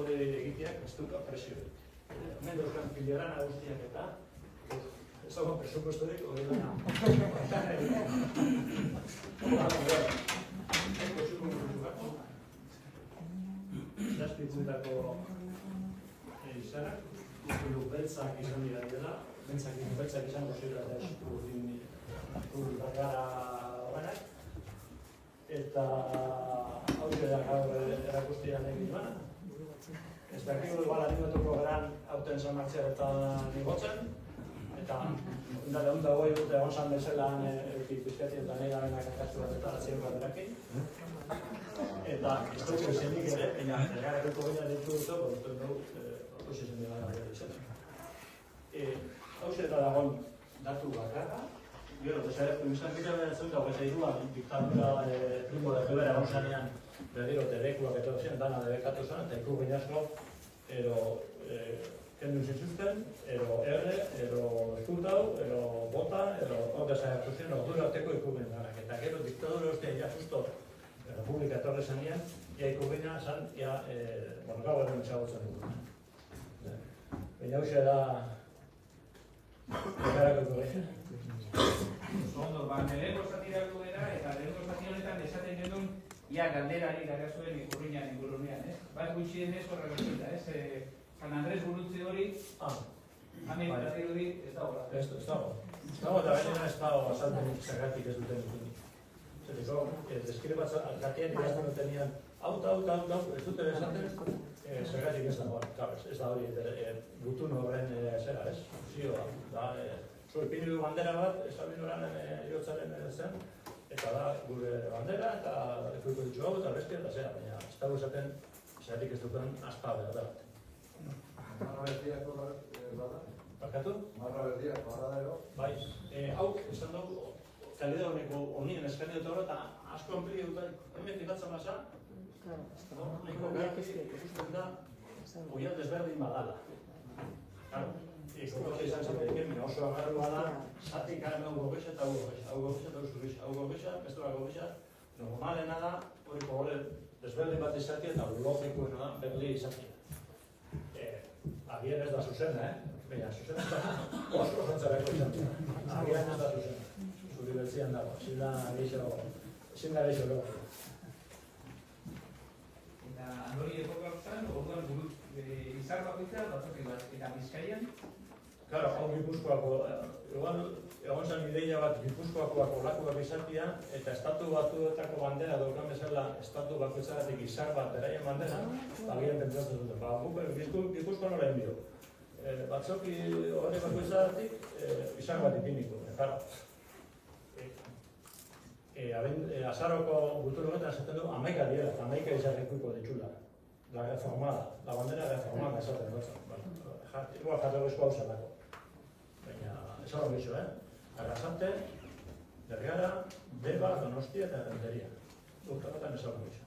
hori egiteak ez duka presiorik. Hemen dauzkan filiaran guztiak eta ez dago presupuestorik hori dena. Zazpitzutako izanak, beltzak izan dira dela, beltzak izango zira urdin Bergara horrenak, eta hau zera gaur erakustian egin duena. Ez dakigu igual animatuko geran hauten zamartzea eta nigotzen, eta indale honda goi urte egon zan bezelan pizkati eta nahi gabenak akastu bat eta atzien bat erakin. Eta ez dut ezenik ere, baina Bergarako gina ditu dut, bortuen dugu, oso zen dira gara izan. Hau zeta dagoen datu bakarra, gero, izan bide behar dago ez eiruan, diktadura Primo de Rivera egon zanean berriro debekuak eta dozien, dana debekatu zen, eta ikur binazko, kendu zituzten, edo erre, edo eskutau, edo bota, edo hor desagertu zen, ordura arteko ikumen danak. Eta gero diktadura ustean ja justo Republika etorri zenean, ja ikumena zan, ja, gaur egun txagotzen dugu. Baina hauxe da, egarako ikumena. Ondo, lehenko zatirako dira, eta lehenko zati honetan esaten genuen, ia galderari gara zuen ikurriñan ingurunean, ez? Bat gutxienez horrela resulta, ez? San Andres burutze hori, hamen batirudi ez dago. Ez dago. Ez dago eta gainera ez dago azalpenik zergatik ez duten dutunik. Zeriko, deskribatza, alkatean idazten dutenian, hau, ez dute esaten, zergatik ez dago. Ez da hori, gutun horren zera, ez? Zioa, da, ipini du bandera bat, esabin horanen iotzaren zen, eta da gure bandera, eta ekuiko ditu hau, eta bestia, eta zera, baina ez dago esaten, zeratik ez duten aspa behar da. Marra berdiako bada? Barkatu? Marra berdiako bada ero? Bai, hau, esan dugu, kalidea honeko honien eskani dut horre, eta asko ampli dut, hemen dikatzen basa, nahiko garki ikusten da, oial desberdin badala. Claro, ikusten izan zaten, oso agarrua da, zatik hemen gobexa eta hau gobexa, hau gobexa, bestora gobexa, normalena da, horiko gore desberdin bat izatea eta logikoena da, berli izatea. Agian ez da zuzena, baina zuzena ez da oso zontzareko izan dira. Agian ez da zuzena, zuri bertzian dago, ezin da geixo logo. Eta hori epoka hortan, orduan izar bakoitza batzoki bat, eta Bizkaian? Claro, hau Gipuzkoako, igual, egon zen ideia bat Gipuzkoako lakuak izatea, eta estatu batuetako bandera daukan bezala, estatu bakoitzagatik izar bat beraien bandera, agian pentsatzen duten. Gipuzkoa nola enbio. Batzoki hori bakoitzagatik, izar bat ipiniko. Claro, azaroko gutun honetan esaten du, 11 dira, 11 izarrikuko ditxula. La reformada, la bandera reformada esaten dut. Igual jatorrizko hau zelako. Baina, ez hori gizu, Arrasate, Bergara, Deba, Donostia eta Renteria. Urte batean ez hori gizu.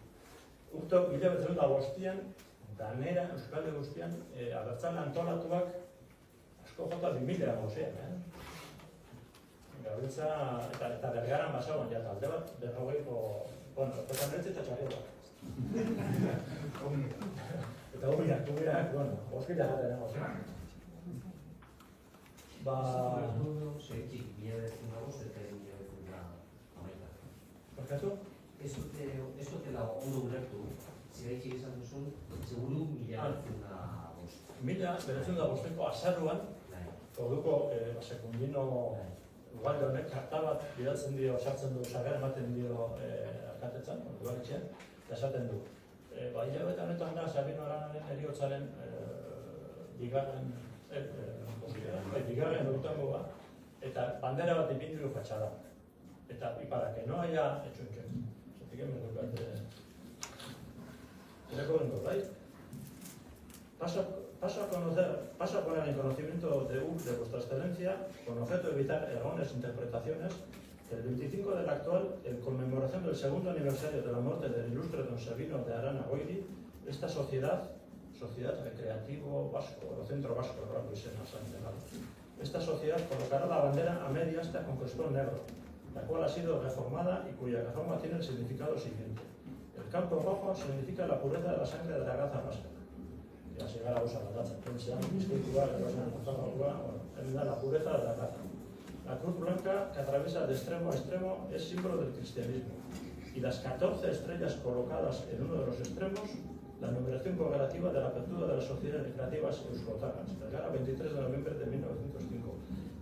Urte 1905an, danera, Euskalde guztian, abertzale antolatuak asko jota 2000 gauzean, Gabiltza, eta Bergaran basagoan, ja talde bat, berrogeiko, bueno, petanretzi eta txarri bat. Eta humiak, bueno, oskila jaten egin. Zeitik, bila betzen dago, eta bila betzen da amaika. Barkatu? Ez dutela ondo ulertu, ziraitxik izan duzun, seguru bila betzen da bost. Mila betzen da bosteko azaruan, orduko sekundino ugalde honek karta bat bidaltzen dio, sartzen du, sagar ematen dio alkatetzan, ugaritxean, eta esaten du. Hilabete honetan da, Sabino Aranaren heriotzaren bigarren urtangoa, eta bandera bat ipindu du fatxada. Eta para que no haya hecho un cheque. Zatik hemen dukat, recuerdo, right? Paso a poner en conocimiento de vuestra excelencia, con objeto de evitar erróneas interpretaciones, que el 25 del actual, en conmemoración del segundo aniversario de la muerte del ilustre don Sabino de Arana Goiri, esta Sociedad Recreativo Vasco, o Centro Vasco de Rango y Sena, esta sociedad colocará la bandera a media asta con crestón negro, la cual ha sido reformada y cuya reforma tiene el significado siguiente. El campo rojo significa la pureza de la sangre de la raza vasca. Y así gara usa la raza, pensean, espiritual, la pureza de la raza. La cruz blanca que atraviesa de extremo a extremo es símbolo del cristianismo. Y las 14 estrellas colocadas en uno de los extremos, la numeración correlativa de la apertura de las sociedades recreativas euskotarras. Vergara, 23 de noviembre de 1905.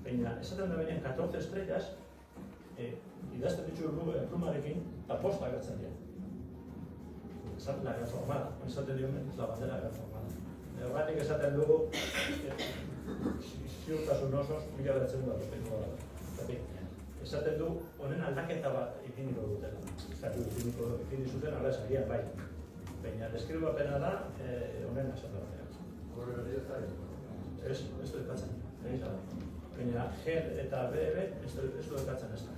Peña, esaten da venían 14 estrellas, idazten ditu plumarekin, la posta agertzen dira. La reformada, esaten diomen, la bandera reformada. Horregatik esaten dugu, ziurtasun osoz, mila beratzen du aurreko da. Esaten du, honen aldaketa bat ipiniko dutela. Ipini zuten, ala esagia, bai. Baina, deskribapena da, honen esaten dut. Horre berri ez da? Ez du ekatzen. Baina, G eta BR ez du ekatzen ez da.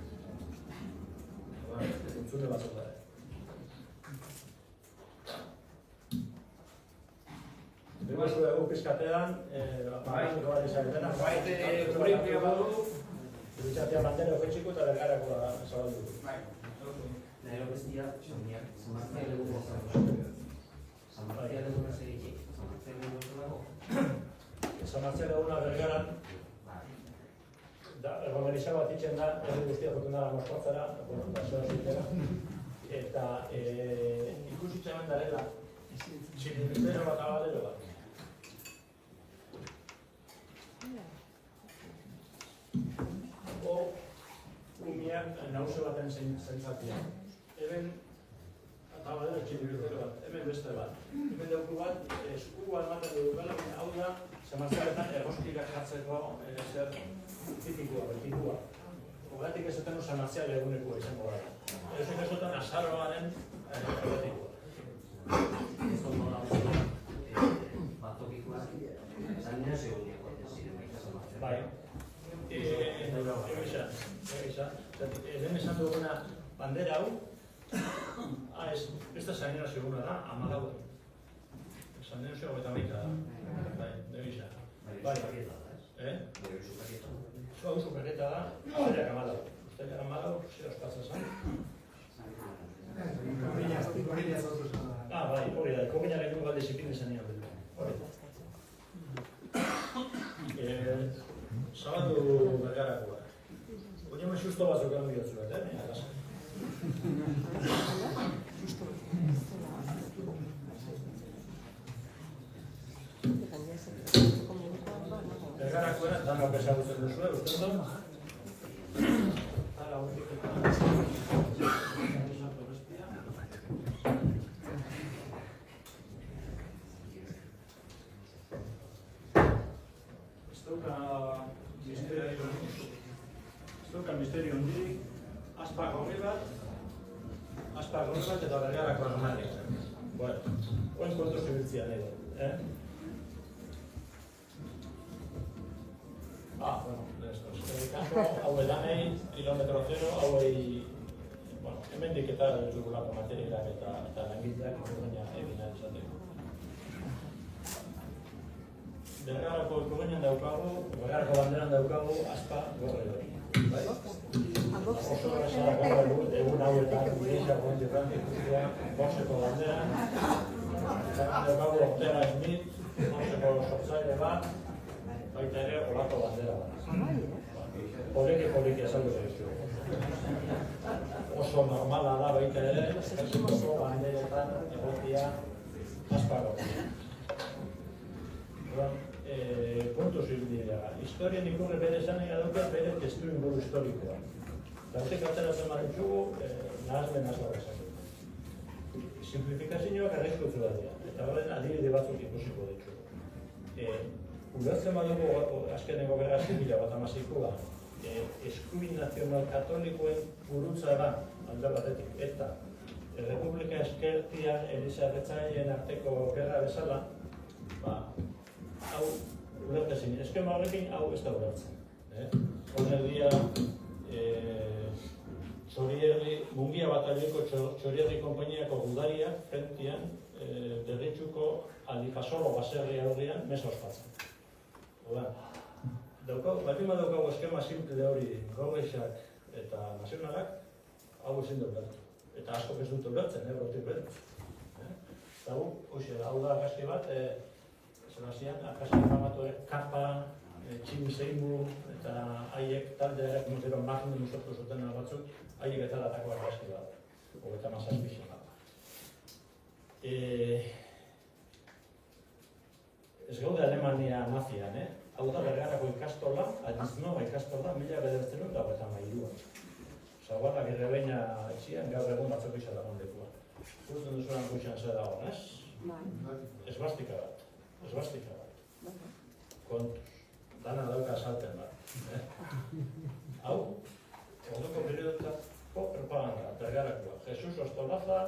Entzune batzuk da. ikustu dugu pizkatean, bat izan dena. Gure inpia badu, Bitxatea bandera ofetxiko eta bergarakoa zabaldu. Nahi bestia, San Martial eguna zago. San Martial eguna zegitik, San Martial eguna dago. San Martial eguna bergaran, romerisa bat itxen da, herri guztia jokun dara Moskotzara, basoa zitera. Eta ikusitzen hemen darela, txilindero bat abadero bat. Umiak nauze baten zentzatia. Hemen, eta badera txilindero bat, hemen beste bat. Hemen dauku bat, eskua ematen dukala, hau da, San Martialetan erroskikak jartzeko zer tipikoa. Horregatik esaten San Martial egunekoa izango gara. Ezo ikasotan azaroaren errotikoa. Ez ondo da, batokikoak, San Inez egunekoa ziren. Bai. Lehen esan duguna bandera hau, ez da San Inez eguna da, 14. San Inez eguna da, bai, nebisa. Bai, hau superketa da, Uztailak 14. Uztailak 14, zer ospatzen zen? Bai, hori da, Koginaren egun galde zipin izan nian dut. Hori da. Zabaldu bergarakoa. Oinema xusto batzuk egon bihotzuet, nina kasa. Bergarakoa, danok ezagutzen duzue, usten du? Hala, hortik eta... Ez dauka misterio hondirik, aspa gorri bat eta bergarako armarik. Bueno, oin kontu zibiltzia nahi dut, bueno, esto, hau edanei, kilometro zero, hauei, bueno, hemendik eta dugulako materialak eta langileak baina egin izateko. Bergarako ikogenean daukagu, bergarako banderan daukagu, aspa gorri hori. Oso errezara gaur egun hauetan, Iglesia Pontificia ikusia, boxeko banderan, daukagu Ortega Smith, boxeko sortzaile bat, baita ere olako bandera bat. Poliki azaldu zaizu. Oso normala da baita ere, ejertzitoko banderetan egokia aspa gorri. Puntu zibidea. Historien ikurre bere zanea dauka bere testu inguru historikoa. Hortik ateratzen marentzugu, nahazmen azorra esan. Simplifikazioak arrizkotzu da dira, eta horren adibide batzuk ikusiko ditugu. Ulertzen badugu azkeneko gerra zibila bat amazikoa, eskuin nazional katolikoen gurutza da, alde batetik, eta Republika Eskertia Eliza Erretzaileen arteko gerra bezala, hau ulertezin, eskema horrekin hau ez da ulertzen. Horren dira, Mungia Batalioko Txorierri Konpainiako gudariak frentian derritxuko Alifasolo baserri aurrian mesa ospatzen. Batima daukagu eskema simple hori gorreixak eta nazionalak hau ezin dut ulertu. Eta asko ez dut ulertzen, hortik beraz. Eta hau da gazti bat, Zelazian, akasi famatuek Kappa, Tximiseimu eta haiek taldeak motero magnum sortu zuten batzuk, haiek eta latako argazki bat, hogeta mazazpixen bat. Ez gaude Alemania nazian, hau da bergarako ikastola, Adiznova ikastola, 1923an. Zaguarrak irrebeina etxian, gaur egun batzuk izan dagoen lekua. Gusten duzuan gutxan zer dagoen, ez? Esbastika bat. Kontuz. Dana dauka salten bat. Hau, orduko periodetako propaganda, bergarakoa. Jesús Ostolaza,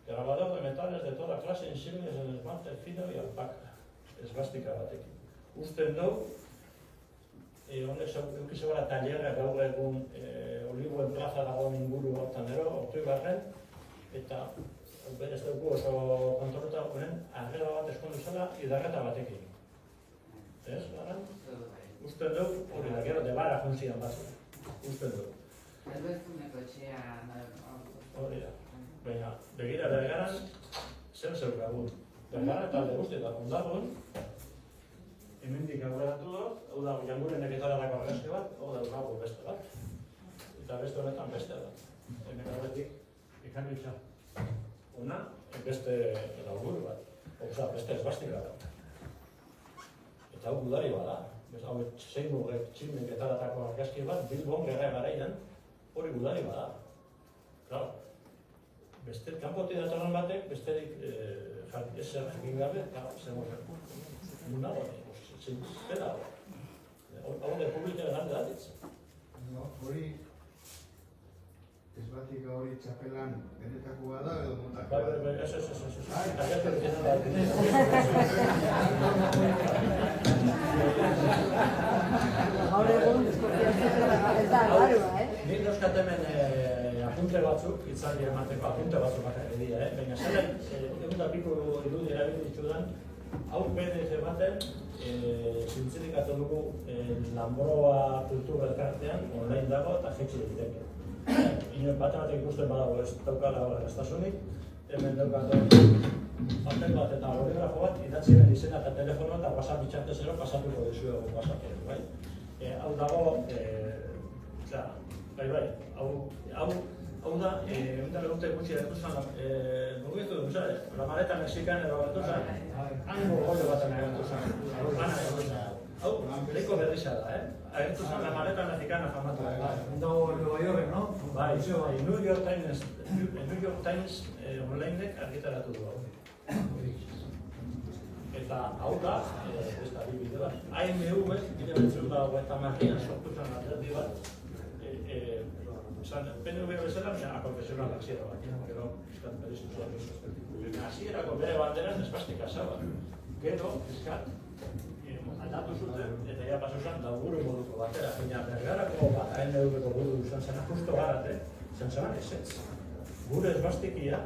grabador de metales de toda clase, insignias en esmalte fino y alpaca. Esbastika batekin. Usten dugu, honek eukizabara talerra gaur egun Olivoen plaza dagoen inguru hortan ero, Ortuibarren, eta ez dugu oso kontroleta honen, arreba bat eskondu zela, idarreta batekin. Ez, gara? Uste dugu, hori da, gero, debara juntzian batzuk. Uste dugu. Elbeztuneko etxea... Hori da. Baina, begira bergaran, zer zeukagun. Bergaran talde guztietan ondagoen, hemendik aurreratu dut, hau da, janguren eketaratako argazki bat, hau da, gago beste bat. Eta beste honetan beste da. Hemen horretik, ikan ditza. Una, beste lauguru bat. Oza, beste esbastika bat. Eta hau gudari bada. Hau zeimurrek txilmen eketaratako argazki bat, Bilbon gerra garaian, hori gudari bada. Claro. Beste, kanpotik datorren batek, besterik ezer jakin gabe, zer morren. Nuna hori, zera hori. Hau de publika grande datitz. Hori, esbatika hori txapelan benetakoa da edo montako Bai, da? ez. Gaur egun, ez da garua, Nik dauzkat hemen apunte batzuk, hitzaldi emateko apunte batzuk bakarrik dira, baina zelen, egun da piko irudi erabili ditudan, hau PDF baten, zintzilikatu dugu Lanbroa kultur elkartean, online dago eta jetxi egiteke. Inoen batek ikusten badago ez daukala erraztasunik, hemen daukatu papel bat eta boligrafo bat, idatzi ben izena eta telefono eta WhatsApp bitxartezero pasatuko dizuegu WhatsApp-en, bai? Hau dago, bai, hau da, eta legute gutxi erretuzan, mugitu dut, la maleta mexikan edo erretuzan, hango gole baten erretuzan, hau, leiko berriza da, erretuzan la maleta mexicana famatu. Dago Nueva York, no? Bai, New York Times onlinek argitaratu du hau. Eta hau da, ez da bide bat, AMV, bide betzeuta eta marrian sortu zen atleti bat, PNV bezala, akonfesionalak ziera bat, gero, eskat berezitu zuen. Hasierako bere banderan esbastika zaba. Gero, eskat, aldatu zuten, eta ja pasu zen, lauguru moduko batera, baina bergarako bat, AMV-ko buru izan zena, justo garate, zen zeban esetz. Gure esbastikia,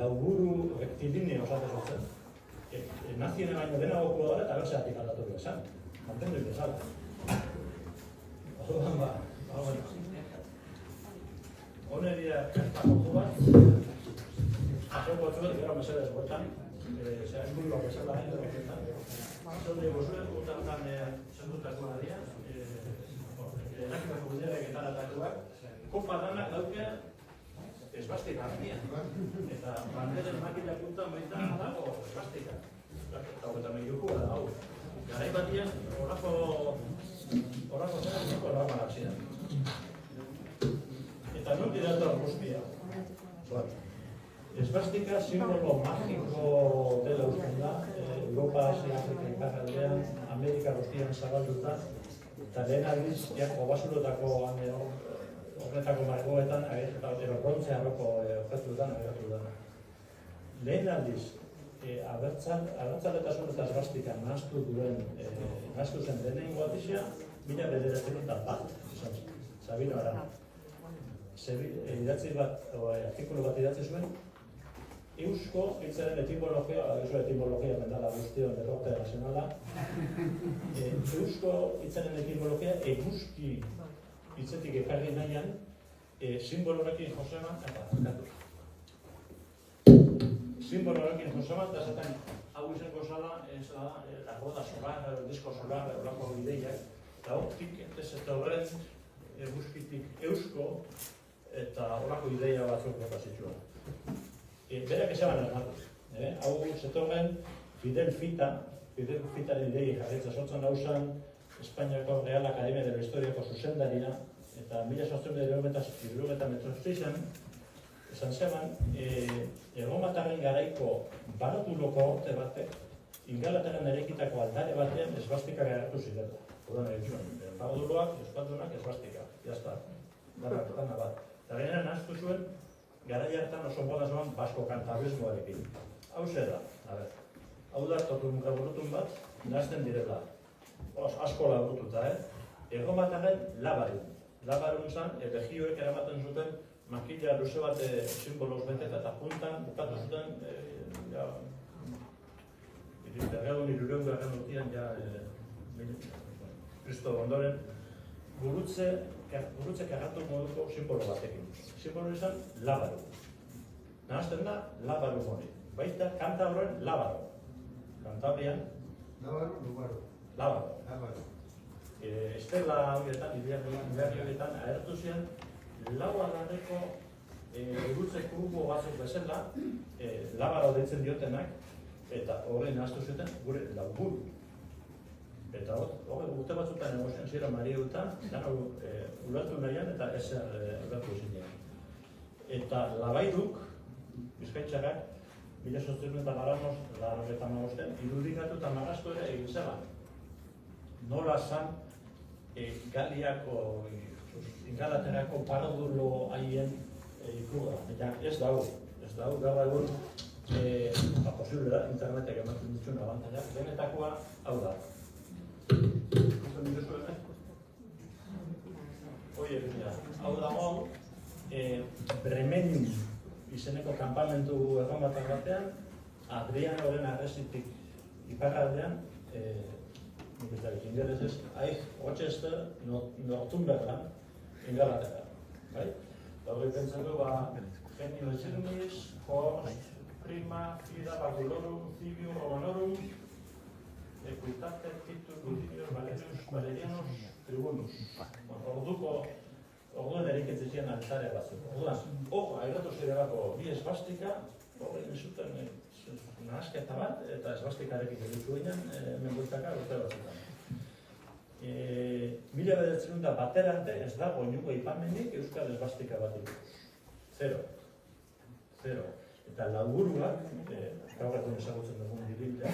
lauguru rektilini osatu zutzen. Naziene baino denago dara eta berzeatik aldatu bezan. Mantendu bezala. Orduan ba, hone dira kartako bat, azoko zuet, gero mesedez bueltan, zera inguruak bezala egin beketan. Zode gozuet, gutantan zendutakoa dira, nakitako bideak eta atakoak, kopa danak dauke esbastika argia. Eta banderen makila puntan baita dago esbastika. Eta hori mehiukua da hau. Garai batian, horako zera niko erramanak ziren. Eta non diratu guztia. Esbastika simbolo magiko dela usten da, Europa, Asia, Afrika, Iparraldean, Amerika guztian zabalduta, eta lehen aldiz, obasurotako horretako margoetan, eta brontze arroko objektuetan agertu dena. Lehen aldiz, abertzaletasun eta esbastikan nahaztu zen denengo atizia, 1901 izan zen, Sabino Arana. Artikulu bat idatzi zuen, Eusko hitzaren etimologia, etimologia mendala guztion derrote nazionala, Eusko hitzaren etimologia eguzki hitzetik ekarri nahian, simbolorekin joseman eta azkatu. Simbolorekin joseman eta zaten hau izango zala, la boda solar, el disco solar, olako ideiak, eta hortik ez horren eguzkitik eusko eta olako ideia batzuk bota zituen. Berak ezaban erratu. Hau zetorren Fidel Fitaren idei jarritza sortzen dauzan Espainiako Real Academia de la Historiako zuzendaria, eta 1878an esan zeban, erromatarren garaiko baratuloko horte batek, Ingalaterran erekitako aldare batean esbastika garatu zirela. Odan egin zuen, barduloak, euskaldunak esbastika, jazta, dana bat. Eta gainera nahaztu zuen, garai hartan oso moda zoan basko kantabismoarekin. Hau da, hau da totunka burutun bat, nahazten direla. Asko laburututa, Erromatarren labarun. Labarun zan, legioek eramaten zuten makila luze bat simboloz beteta eta puntan, bukatu zuten, berreun irureungarren urtean, Kristo ondoren, gurutze karratu moduko simbolo batekin. Simbolo izan, labaru. Nahazten da, labaru hori. Baita, kanta horren, labaru. Kantabrian, labaru. Estela horietan, ideari horietan, ahertu ziren, lau agarreko gurutze kuruko batzuk bezala, labaru deitzen diotenak, eta horrein nahaztu zuten, gure lauburu. Eta urte batzutan egozien ziren Mariutan, ulertu nahian eta ezer ulertu zinean. Eta Labaiduk, Bizkaitxarrak, 1885 irudikatu eta marraztu ere egin zela. Nola zan Galiako, Ingalaterako paradulo haien ikurra. Eta ez dago gaur egun posible da, internetek ematen dituen abantaiak. Benetakoa hau da. Hau dago, Bremenium izeneko kanpamentu erromatar batean, Adrianoren arresitik iparraldean, ingelesez, Rochester, Northumberland, Ingalaterra. Hori pentsen du, Genio Zirnis, Horst, Prima, Fida, Babulorum, Civium, Romanorum, Equitate, Titus, Rutinius, Valerianus, Tribunus. Orduen eriketzezien altare batzuk. Orduan, airatu zirelako bi esbastika, horrein zuten nahasketa bat, eta esbastikarekin egitu ginen, menbueltaka urte batzutan. 1900 baterante ez dago inungo ipamenik euskal esbastika bat ikuz. Zero. Eta lauburuak, gaur egun ezagutzen dugun dibiltea,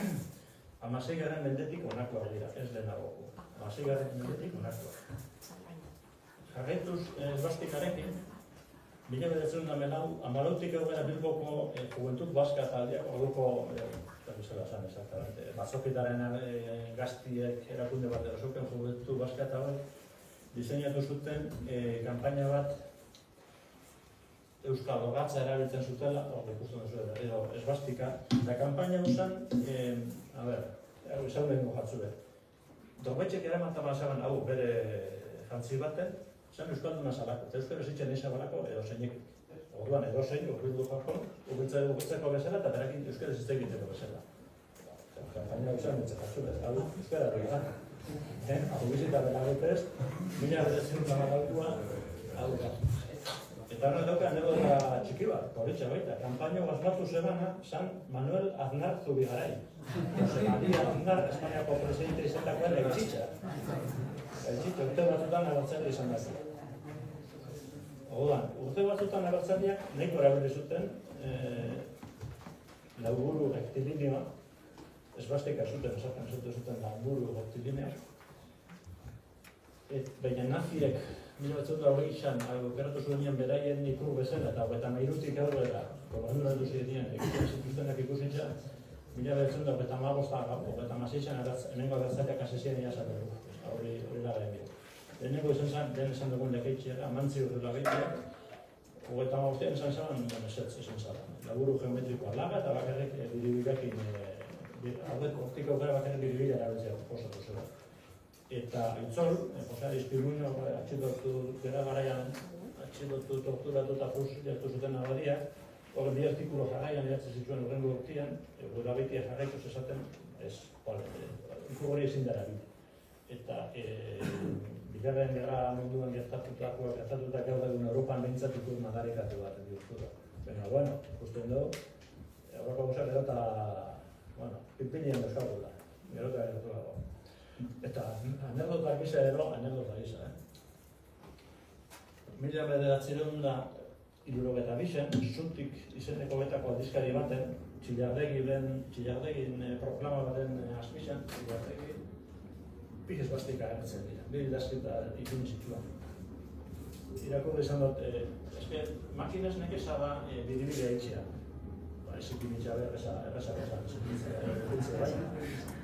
16. mendetik onakoak dira, ez lehenagoko. 16. mendetik onakoak. Jarraituz esbastikarekin, 1914 aurrera Bilboko Juventud Baska taldeak, orduko, Bazokitaren gaztiek erakunde bat erasoken Juventud Baska taldeak, diseinatu zuten kanpaina bat Euskal Logatza erabiltzen zutela, ikusten duzu edo esbastika, eta kanpaina usan, izan lehenko jatzule. Dorbetxek eramantan mazaban hau bere jantzi baten, zen Euskalduna zalako, eta Euskal Esitzen eiza balako edo zeinik. Orduan edo zein, urbildu jakon, urbiltzeko bezala eta berakin Euskal Esitze egiteko bezala. Kanpaina usan ditze jatzule, hau Euskal Herria. Hau bizita belagotez, 1900 hau da. Eta hori dauka anekdota txiki bat, horretxe baita. Kanpaino gazmatu zebana, San Manuel Aznar Zubigarai. Jose Maria Aznar, Espainiako presidente izatekoen eltxitxa. Eltxitxa, urte batzutan abertzale izan da. Orduan, urte batzutan abertzaleak nahiko erabili zuten lauburu rektilinioa, esbastika zuten, esaten zuten lauburu rektilinioa. Baina naziek 1920an aukeratu zuenean beraien ikur bezala eta 23tik aurrera gobernura duzien egiten zituztenak ikusitza 1925an hemengo abertzaleak asesien iazaten du. Hori da garen. Lehenengo esan dugun lekeitxera, Amantzi Urrulagaitia, 35an esan zan esetz esan zara. Laburu geometrikoa laga eta bakarrik biribilekin, hortik aukera bakarrik biribila erabiltzea posatu zela. Eta Itzol, Izpirmuño atxilotu gara garaian, atxilotu, torturatu eta fusilatu zuten abadiak, horren bi artikulo jarraian idatzen zituen horrengo urtean, Urrulagaitia jarraituz esaten, ikur hori ezin dara bide. Eta Bigarren Gerra munduan gertatutak gaur egun Europan behintzat ikur madarikatu bat bihurtu da. Baina, ikusten dugu, Europa guzak gero eta, pinpinien dozkatu da, gero eta gertatu dago. Eta anekdota gisa edo, anekdota gisa. 1992an, Zuntik izeneko betako aldizkari baten, Txillardegin proklama baten azpizan, Txillardegi, bi esbastika erretzen dira, bi idazkita ikun zituan. Irakurri izan dut, makinez nekeza da bidibidea itxea. Ezikin itxea errezak esan,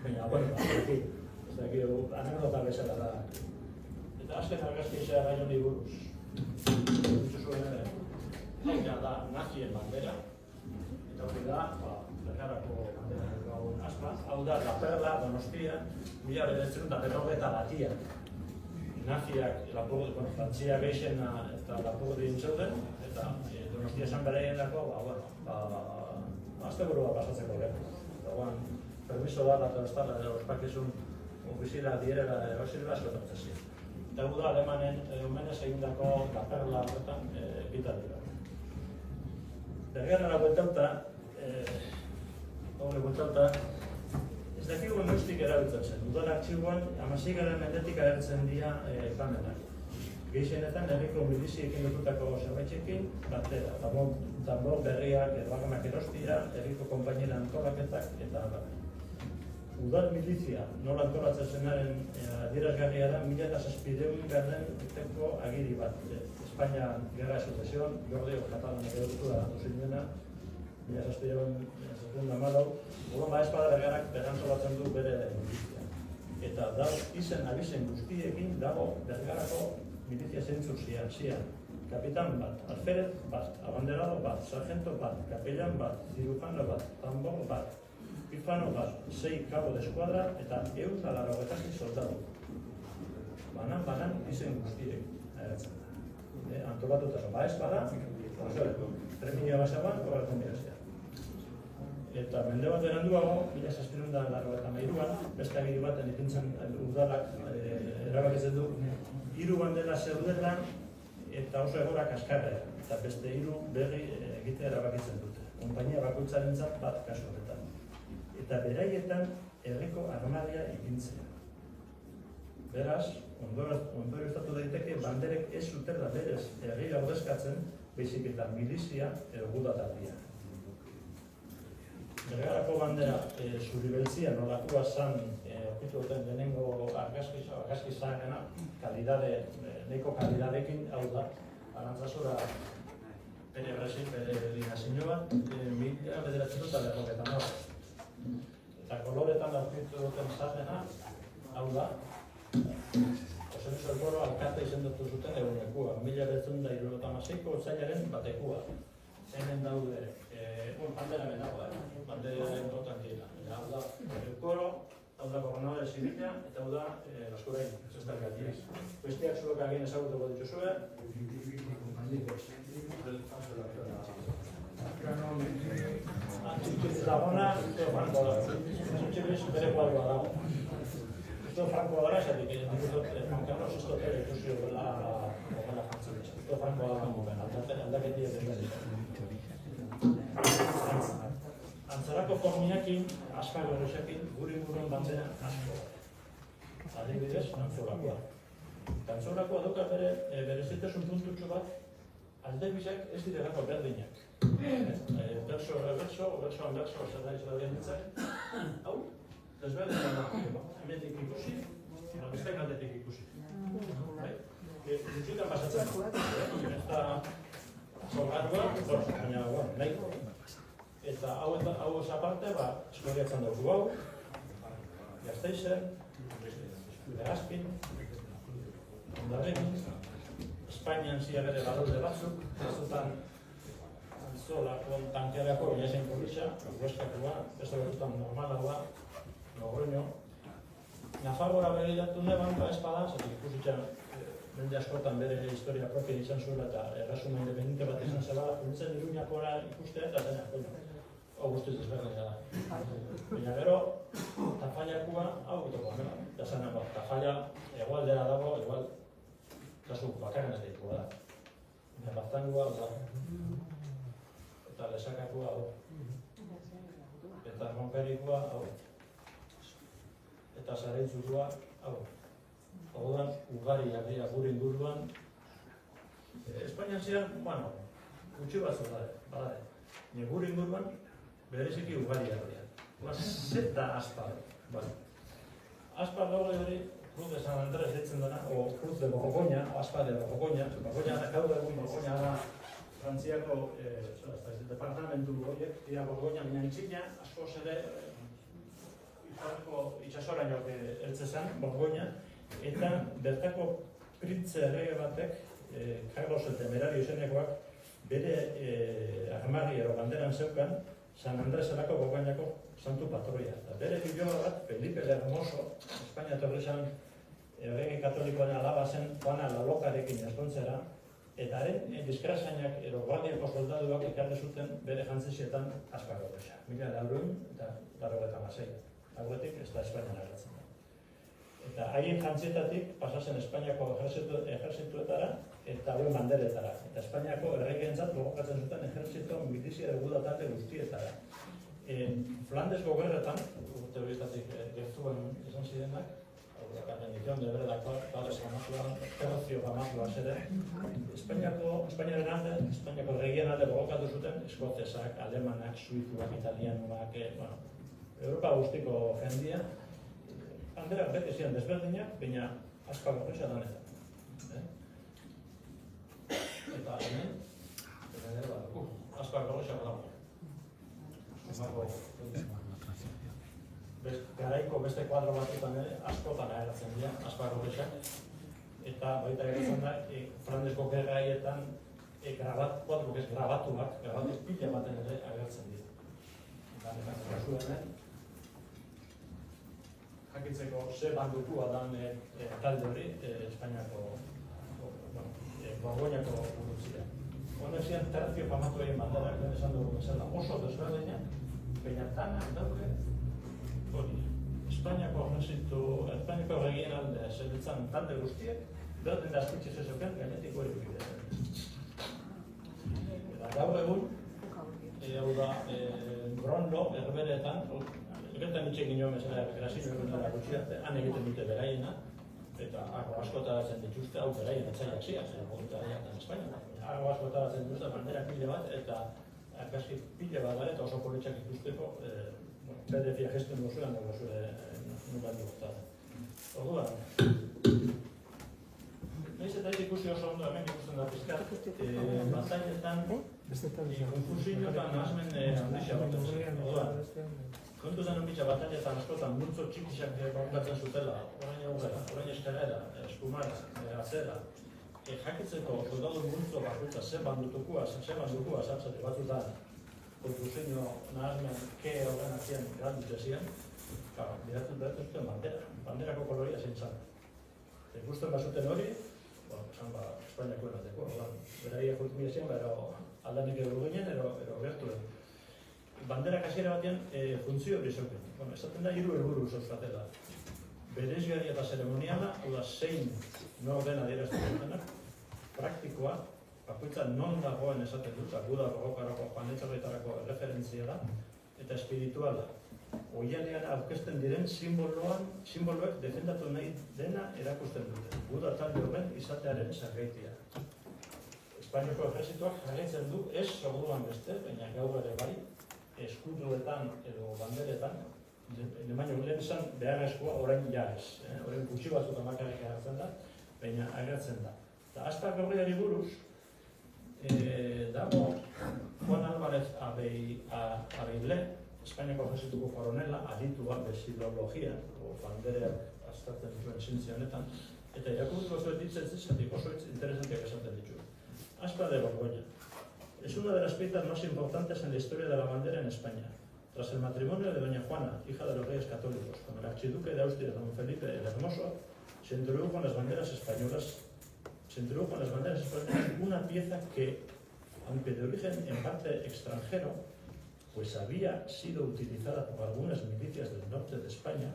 baina, ez dakio, anekdota bezala da. Eta azken argazki izan gai honi buruz. Zuen ere, hau da nazien bandera, eta hori da, Bergarako bandera daukagun aspa, hau da, La Perla, Donostia, 1991 naziak, Frantzia geixena eta lapurdi intzeuden, eta Donostia esan bereienako, asteburua pasatzeko gero. Permiso da, eta ospakizun ofizila dierela erosirela askotatzezia. Eta gu da, alemanen omenez egindako La Perla horretan bitaldi bat. Bergarara bueltauta, ez dakigu noiztik erabiltzen zen. Udal artxiboan, 16. mendetik agertzen dira planenak. Gehienetan herriko miliziekin lotutako zerbaitzekin batera. Tambor berriak, erbagonak erostia, herriko konpainera antolaketak eta abar. Udal milizia nola antolatzen zenaren adierazgarria da 1700 urteko agiri bat. Espainia Gerra de Sucesión, Jordi Katalanak erotuta datu zinduena, 1714, Bolonba espada Bergarak berrantolatzen du bere milizia. Eta da izen abizen guztiekin dago Bergarako milizia zeintzuk zian. Kapitan bat, alferez bat, abanderado bat, sargento bat, kapellan bat, cirujano bat, tambor bat, pifano bat, 6 cabo de eskuadra eta 186 soldadu. Banan izen guztiek eratzen da. Antolatuta zen, espada, 3.000 basagoan, horrela kombinazioa. Eta mende bat eranduago, 1783an, beste agiri baten ipintzen udalak erabakitzen du, 3 bandera zeudela eta oso egora kaskarra, eta beste 3 berri egitea erabakitzen dute. Konpainia bakoitzarentzat bat kasu horretan. Eta beraietan herriko armaria ipintzea. Beraz, ondorioztatu daiteke banderek ez zutela berez herria ordezkatzen, baizik eta milizia edo gudatarria. Bergarako bandera zuri-beltzia nolakoa zan okitu duten lehenengo argazki zaharrena, nahiko kalidadekin, hau da, Arantzazura bere dinazio bat, 1994. Eta koloretan aurkitu duten zaharrena, hau da, Jose Luis Elboro alkate izendatu zuten egunekua, 1976ko otsailaren batekua. Hemen daude, bandera menagoa, bandera importantiena. Hau da, Elboro, hau da Gobernadore Zibila, eta hau da Laskurain, zestarkatia. Bestiak zuek agin ezagutuko dituzue. Antzitzitz lagona, Franko da. Antzitzitz bere kuadroa dago. Esto Franko da, esatik, Frankanos, esto ere ikusio dela jantzitz. Esto Franko da, aldaketiak dira. Antzarako formiakin, asfaro erosekin, guri inguruan bandera asko. Adibidez, Antzorakoa. Antzorakoa dauka berezitasun puntutxo bat, aldebizak ez direlako berdinak. Bersoan berso, zer da izan ditzak. Hau, desberdina da, hemetik ikusi, bestek aldetik ikusi. Gutxitan pasatzen. Eta zorgarua, baina nahiko. Eta hau aparte, eskoriatzen dugu hau, Gasteizen, Legazpin, Hondarrekin, Espainian zia bere balorde batzuk, batzutan Antzolako, tankearako, Iazen Kolisa, Hueskakoa, beste batzutan normalagoa, Logroño. Nafarroa begiratu neban, espada, zatik ikusitzen mende askotan bere historia propia izan zuela eta erresuma independente bat izan zela, nintzen Iruñakora ikustea eta zenak, hau guztiz ezberdina da. Baina gero, Tafallakua hau gutoko, da zanen bat, Tafalla egualdera dago, igual, kasu bakarren ez daitua da. Baztangua da, eta Lesakakua hau, eta Monperikua hau, eta Zareitzurua hau. Haudan, ugariak dira gure inguruan. Espainian ziren, gutxi batzu badare. Gure inguruan, bereziki ugariak dira. Zeta Aspar. Aspar daude hori, Cruz de San Andrés ditzen dena, o Cruz de Borgoña, Aspar de Borgoña. Borgoña da, gaur egun Borgoña da Frantziako departamentu horiek, dira Borgoña, baina itxina, askoz ere, itxasoraino heltze zen, Borgoña. Eta bertako printze errege batek, Carlos el Temerario izenekoak, bere armarri ero banderan zeukan San Andreselako Gogainako santu patroia. Eta bere biloba bat, Felipe el Hermoso, Espainia etorri zen, errege katolikoaren alaba zen Juana Lalokarekin eskontzera, eta haren bizkarrazainak ero guardiako soldaduak ekarri zuten bere jantzizietan Aspar Gorrixa. 1986. Aurretik ez da Espainian agertzen da. Eta haien jantzietatik pasazen Espainiako ejerzituetara eta hauen banderetara. Eta Espainiako erregeentzat gogokatzen zuten ejerzito milizia eguda talde guztietara. Flandesko gerretan, urte horietatik gertuen izan zirenak, la rendición de verdad padres tercio gamazua ere, Espainiaren alde, Espainiako regien alde gogokatu zuten eskozesak, alemanak, suizuak, italianuak, Europa guztiko jendia, banderak beti ziren desberdinak, baina Aspar Gorrixa danetan. Eta hemen, Aspar Gorrixa dago. Garaiko beste kuadro batzutan askotan agertzen dira, Aspar Gorrixak, eta baita agertzen da, Flandesko gerraietan grabatu pila baten ere agertzen dira. Eta kasu hemen, jakitzeko ze bandukua dan talde hori, Espainiako Borgoñako burutzia. Honek ziren tercio famatu egin banderak, esan dugu bezala, oso desberdinak, baina danak dauke, Espainiako regien alde zerbitzan talde guztiek, berdin da azpitxe zezoken, gainetik hori bidea. Eta gaur egun, hau da, Bronlo, erberetan, egiten itxek inoen bezala, grazino egitara gutxiarte, han egiten dute beraiena, eta argo askotaratzen dituzte, hau beraien etzaiak ziak, egiten Espainia. Argo askotaratzen dituzte, bandera pile bat, eta argazki pile bat da, eta oso politxak ikusteko, PDF-a gesten duzuen, dago zure nukan dugutatzen. Orduan, nahiz eta ikusi oso ondo hemen ikusten da pizkat, batailetan, konfusio eta nahazmen handixia bat duzen. Orduan, kontu zen honbitza batailetan askotan multzo txikisak konkatzen zutela, orain aurrera, orain eskarera, eskumara, azera, jakitzeko soldadu multzo bakutza ze bandutukua, sartzate batzutan, konfusio nahazmen ke horren azien galdute ziren, bidatu zuten banderako koloria zintzan. Ikusten bazuten hori, esan Espainiako erateko, beraia kultumia ziren, aldanik edo ginen, ero gertuen. Banderak hasiera batean funtzio hori zeuken. Esaten da 3 helburu zeuzkatela. Berezigarria eta zeremoniala, hau da zein norden adierazten dutenak, praktikoa, bakoitza non dagoen esaten dut, Buda Gogokarako, Juan Etxarritarako referentzia da, eta espirituala. Oialean aurkezten diren simboloek defendatu nahi dena erakusten dute. Buda talde horren izatearen zergaitia. Espainiako ejerzituak jarraitzen du ez orduan beste, baina gaur ere bai, eskuduetan edo banderetan, baina lehen esan beharrezkoa orain ja ez. Orain gutxi batzuk amakarrik agertzen da, baina agertzen da. Eta Aspar Gorriari buruz, dago Juan Álvarez Abeille, Espainiako ejerzituko koronela, aditua bezilologia, bandera aztertzen dituen zientzia honetan, eta irakurriko zuet ditzetzik oso interesanteak esaten ditu. Aspar de Borgoña. Es una de las piezas más importantes en la historia de la bandera en España. Tras el matrimonio de doña Juana, hija de los reyes católicos, con el archiduque de Austria, don Felipe el Hermoso, se introdujo en las banderas españolas una pieza que, aunque de origen en parte extranjero, pues había sido utilizada por algunas milicias del norte de España,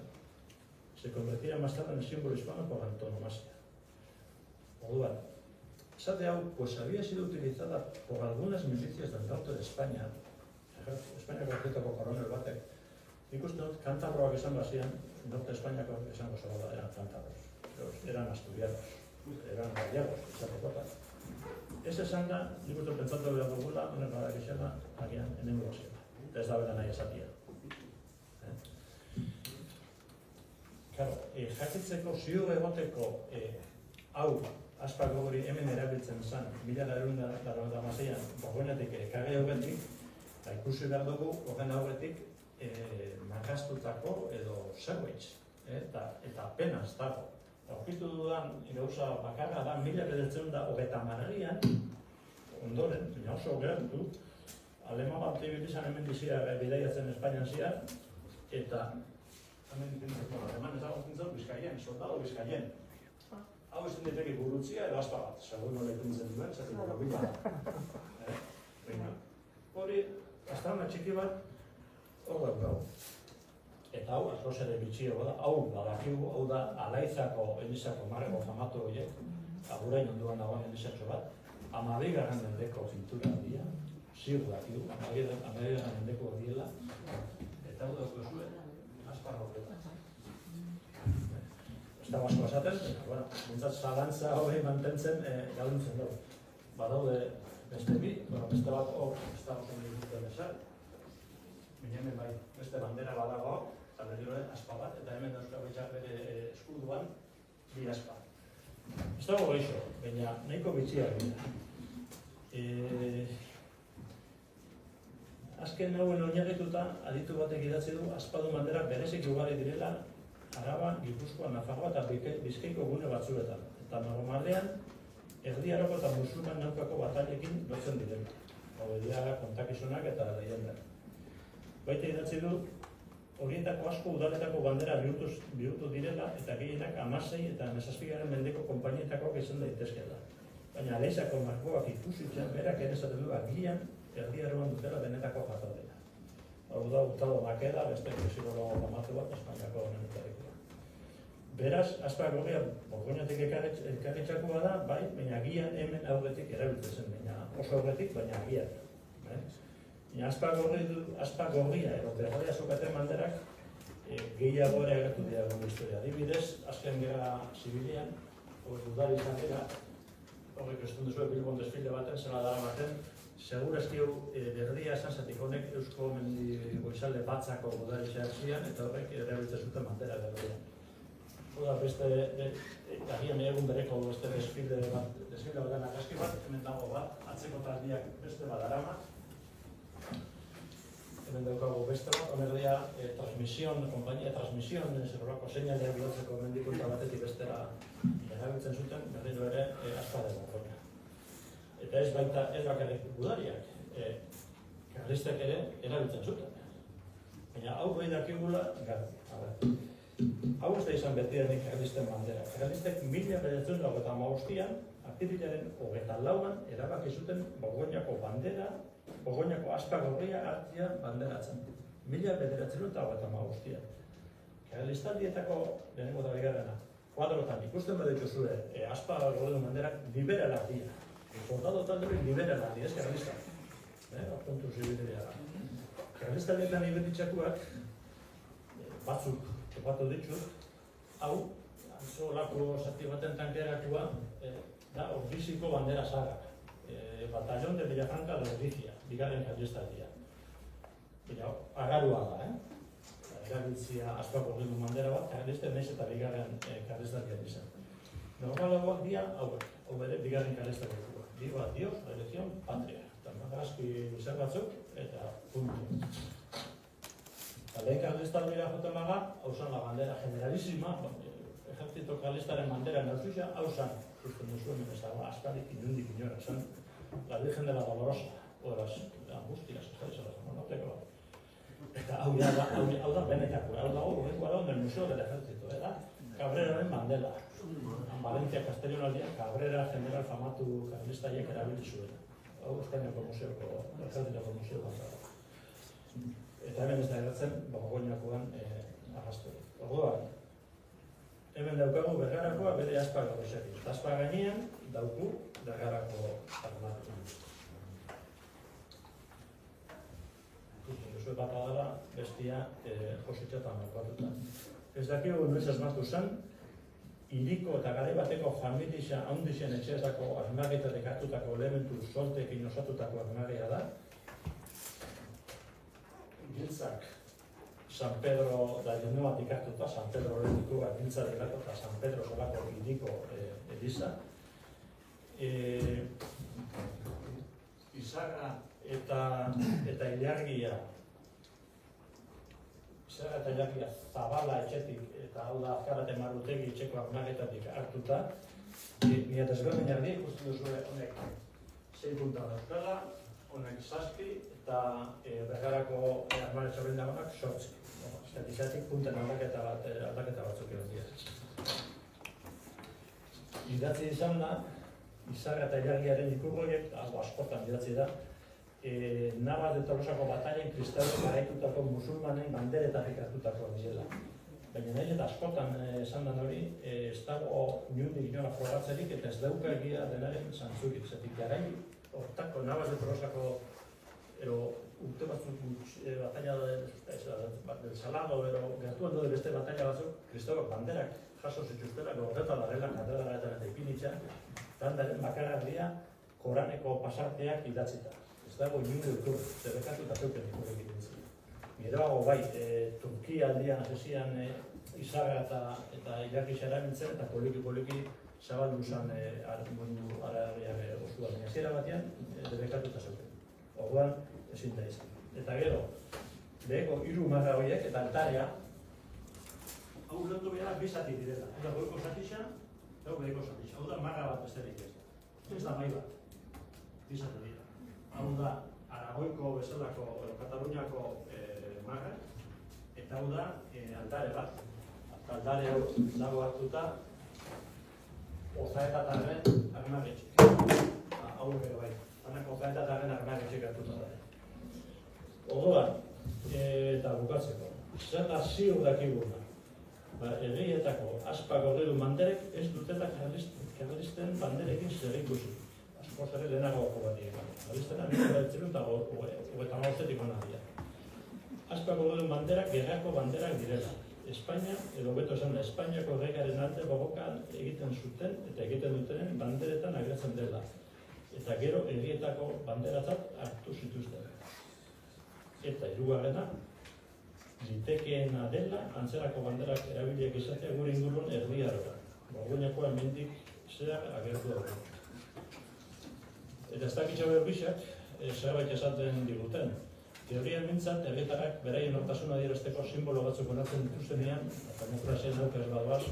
se convertía más tarde en el símbolo hispano por antonomasia. Orduan, esate hau, pues había sido utilizada por algunas milicias del norte de España, Espainiako ejércitoko koronel batek, ikusten dut kantabroak esan bazian, norte de Espainiako esango zola eran kantabros, eran asturianos, eran gallegos, esateko eta. Ez esan da, nik uste pentsatu behar dugula, honen badak izela, agian, enengo bazioa. Ez da bera nahi esatia. Claro, jakitzeko ziur egoteko hau Aspar Gorri hemen erabiltzen zen 1986an Borgoñatik kage horretik, eta ikusi behar dugu horren aurretik markastutako edo zerbait, eta apenas dago. Aurkitu dudan gauza bakarra da 1930an ondoren, baina oso gertu, alema bat izan hemen dizia bidaiatzen Espainian zian, eta hemen dintzeko, aleman ezagun zintzen Bizkaien, soldado Bizkaien. Hau ez diteke gurutzia edo aspa bat, segun nola ikuntzen duen, zaten dara bila da. Hori, aztarna txiki bat, hor daukau. Eta hau, askoz ere bitxio da, hau badakigu, hau da Alaizako, Elizako margo famatu horiek, agurain onduan dagoen Elizatxo bat, 12. mendeko pintura handia, ziur dakigu, 12. mendeko diela, eta hau dauko zuen, asparra horretan. Ez dago asko esaten, bueno, bintzat zalantza hori mantentzen galuntzen dugu. Badaude beste bi, beste bat hor, ez dago zen dituten esan, hemen bai, beste bandera badago, eta berriro aspa bat, eta hemen Euskal Betxak bere eskuduan bi aspa. Ez dago gaixo, baina nahiko bitxiak dira. Azken hauen oinarrituta, aditu batek idatzi du, aspadun banderak berezik ugari direla Araba, Gipuzkoa, Nafarroa eta Bizkaiko gune batzuetan. Eta normalean, Erdi Aroko eta musulman naukako batailekin lotzen direla. Hau dira kontakizunak eta lehendak. Baita idatzi du, horietako asko udaletako bandera bihurtu direla eta gehienak 16 eta 17. mendeko konpainietako izan daitezkeela. Baina Alaizako markoak ikusitzen berak ere esaten du agian Erdi Aroan dutela benetako jatadela. Hau da, Hurtado Makeda, beste psikologo famatu bat, Espainiako honetarikoa. Beraz, aspa gorria Borgoñatik ekarritxakoa da, bai, baina agian hemen aurretik erabiltzen zen, baina oso aurretik, baina agian. Baina aspa gorria, edo berroia zukaten banderak, gehiago ere agertu dira gure historia. Adibidez, azken gerra zibilian, udari izan dira, horrek ez duzu Bilbon desfile baten, zela dara baten, segurazki berdia esan zatik honek Eusko Mendi Goizalde batzako udari zian, eta horrek erabiltzen zuten bandera berrian. Oda beste, agian egun bereko beste desfile baten argazki bat, hemen dago bat, atzeko taldiak beste bat darama. Hemen daukago beste bat, onerdia kompainia transmision, zerrolako seinaleak bilatzeko mendikunta batetik bestera erabiltzen zuten, berriro ere aspadela horrela. Eta ez baita ez bakarrik gudariak, karlistek ere erabiltzen zuten. Baina hau behi dakigula, garbi. Hau ez da izan betidanik karlisten bandera. Karlistek 1995an, apirilaren 24an, erabaki zuten Borgoñako bandera, Borgoñako aspa gorria hartzia banderatzen. 1995an. Karlistaldietako lehenengo da bigarrena. Kuadrotan ikusten baditu zure aspa gorria banderak liberalak dira. Soldado talde hori liberalak dira, ez karlistak. Kontu zibilidea da. Karlistaldietan iberditxakuak, batzuk topatu ditut, hau, antzolako zati baten tankerakua, da Ordiziko bandera zaharra. Batallón de Villafranca de Ordizia, bigarren karlistaldia. Baina, agarua da, erabiltzia aspako gindu bandera bat, karlisten naiz eta bigarren karlistaldia izan. Normalagoak dira, hau bere, bigarren karlistaldia. Viva Dios, la elección, patria. Eta magazki zer batzuk, eta puntu. Lehen karlistaldera joten maga, hau zan la bandera generalísima, ejército karlistaren bandera nauzuxa, hau zan, justen duzuen ezagoa, askarik inundik inora, zan la Virgen de la Dolorosa, o las Angustias, ez da, monoteko bat. Eta hau da benetako, hau dago, horrekoa da, del Museo del Ejército, da? Cabreraren bandela. Valencia, Castellón aldia, Cabrera, general famatu karlistaiek erabili zuen. Hau Espainiako museoko, Ejércitoko museo bat da. Eta hemen ez da erratzen, Borgoñakoan arrastu. Orduan, hemen daukagu Bergarakoa bere aspa gorrizekin. Eta aspa gainean dauku Bergarako armatu. Ikusten duzu bat adala, bestia jositxatan markatuta. Ez dakigu noiz asmatu zen, hiriko eta garai bateko familia handixen etxeetako armarritatek hartutako elementu soltekin osatutako armarria da. Giltzak San Pedro da Genoatik hartuta, San Pedro Lehenikoa giltza delako eta San Pedro zelako hiriko eliza. Izarra eta ilargia, zabala etxetik eta hau da Azkarate Marutegi etxeko armarritatik hartuta. Nire desberdin jarri ikusten duzu honek 6 punta dauzkala, honek 7 eta Bergarako armaren txabendagonak 8. Estatizatik punten aldaketa batzuk egon dira. Idatzi izan da, Izarra eta Ilagiaren ikurgoiek, askotan idatzi da, Navas de Tolosako batailen kristauek garaitutako musulmanen banderetak hartutako direla. Baina nahi eta askotan esan den hori, ez dago inundik inora frogatzerik eta ez dauka egia denaren zantzurik. Zetik garai, hortako Navas de Tolosako urte batzuk batalla del Salado, gertuan dode beste batalla batzuk, kristauek banderak jaso zituztela, gordeta darela katedraletan eta ipinitza, tandaren bakargarria Koraneko pasarteak idatzita. Ez dago inundu ikur, zerrekatu eta zeuken ikurek egiten. Geroago bai, Turkia aldian asezian Izarra eta Ilagisa erabiltzen eta poliki zabaldu zen mundu arabiak osuan. Hasiera batean, debekatu eta zeuken. Orduan, ezin da izan. Eta gero, beheko 3 marra horiek eta altarea, hau lontu behar bizati direla. Hau da goiko zatisa, hau beheko zatisa. Hau da marra bat besterik ez. Ez da mai bat. Bizati dira. Hau da Aragoiko bezalako, Kataluniako marra, eta hau da altare bat. Altare hau dago hartuta, Ozaetatarren armagetxik. Hau ere bai. Hanak Ozaetatarren armagetxik hartuta da. Orduan, eta bukatzeko, zer da ziur dakiguna. Egietako aspa gorridu banderek ez dutela karlisten banderekin zer ikusi. Asko zer lehenagoko bat egin. Karlistena eta 25 hona dira. Aspa gorridu banderak gerrako banderak direla. Espainia, edo beto esan da, Espainiako erregaren alde borrokan egiten zuten eta egiten dutenen banderetan agertzen dela. Eta gero egietako banderatzat hartu zituzten. Eta hirugarrena, litekeena dela antzerako banderak erabiliak izatea gure ingurun erdiarora. Borgoinako hemendik zehar agertu dago. Eta ez dakitza berbixak, zerbait esaten diguten. Teorian mintzat, herritarrak beraien nortasuna adierazteko simbolo batzuk onatzen dituztenean, eta demokrazien daukaz badoaz,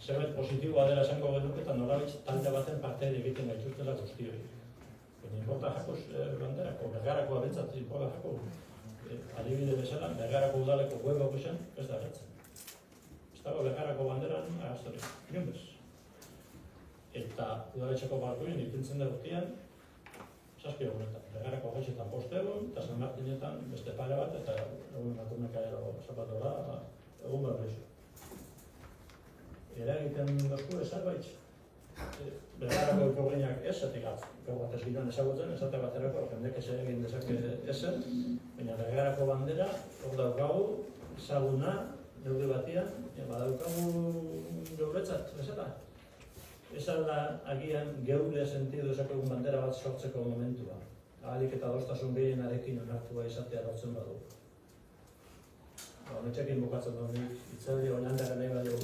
zerbait positiboa dela esango genuke eta norabitz talde baten parte egiten gaituztela guztioi. Inporta jakoz banderako, Bergarako abentzat inporta jako, adibide bezala, Bergarako udaleko web okusen, ez da gertzen. Ez dago Bergarako banderan agaztori, inunbez. Eta udaletxeko barkuien ipintzen dagutian, 7 egunetan. Bergarako gaitzetan 5 egun, eta San Martinetan beste pare bat, eta egun maturmekaero zapatora, egun berrizu. Eragiten dozku zerbait, Bergarako ikurginak ez, zetik gaur bat ez ginean ezagutzen, esate baterako, jendek ez egin dezake ezen, baina Bergarako bandera, hor daukagu, ezaguna, neude batian, badaukagu geuretzat, bezala. Ez da agian geure sentidu esakogun bandera bat sortzeko momentua. Ahalik eta adostasun gehienarekin onartua izatea lortzen badu. Honetxekin bukatzen dut nik, itzaldi oinandaren nahi badio.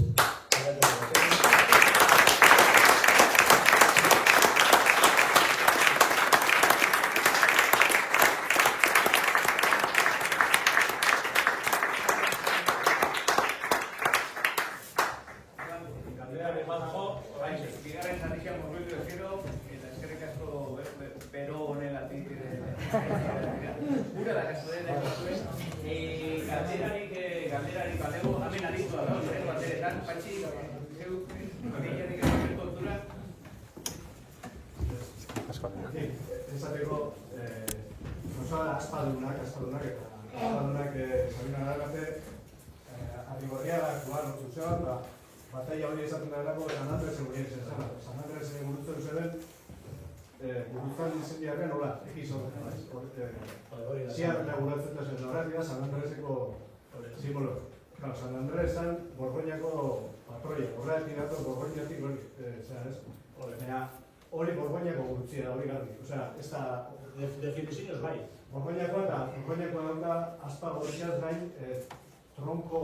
Galderarik balego, hemen aritu da, zer bateretan, patxi, zeu, gehiatik ez kontura. Esateko, osoa aspadunak eta aspadunak Sabina Aragate Arrigorriagak lortu zeban, bataila hori esaten dagoelako San Andresen gurien zen. San Andresen gurutzen zeben, guruzan dizendiarren nola, egiz horretan. Ziar guratzen da zen horretia, San Andreseko simbolo. San Andresan Borgoñako patroia, horretik dator Borgoñatik hori, baina hori Borgoñako gurtzia hori garbi. Ez da definizioz bai. Borgoñakoa eta Borgoñakoa dauka aspa gortziaz gain tronko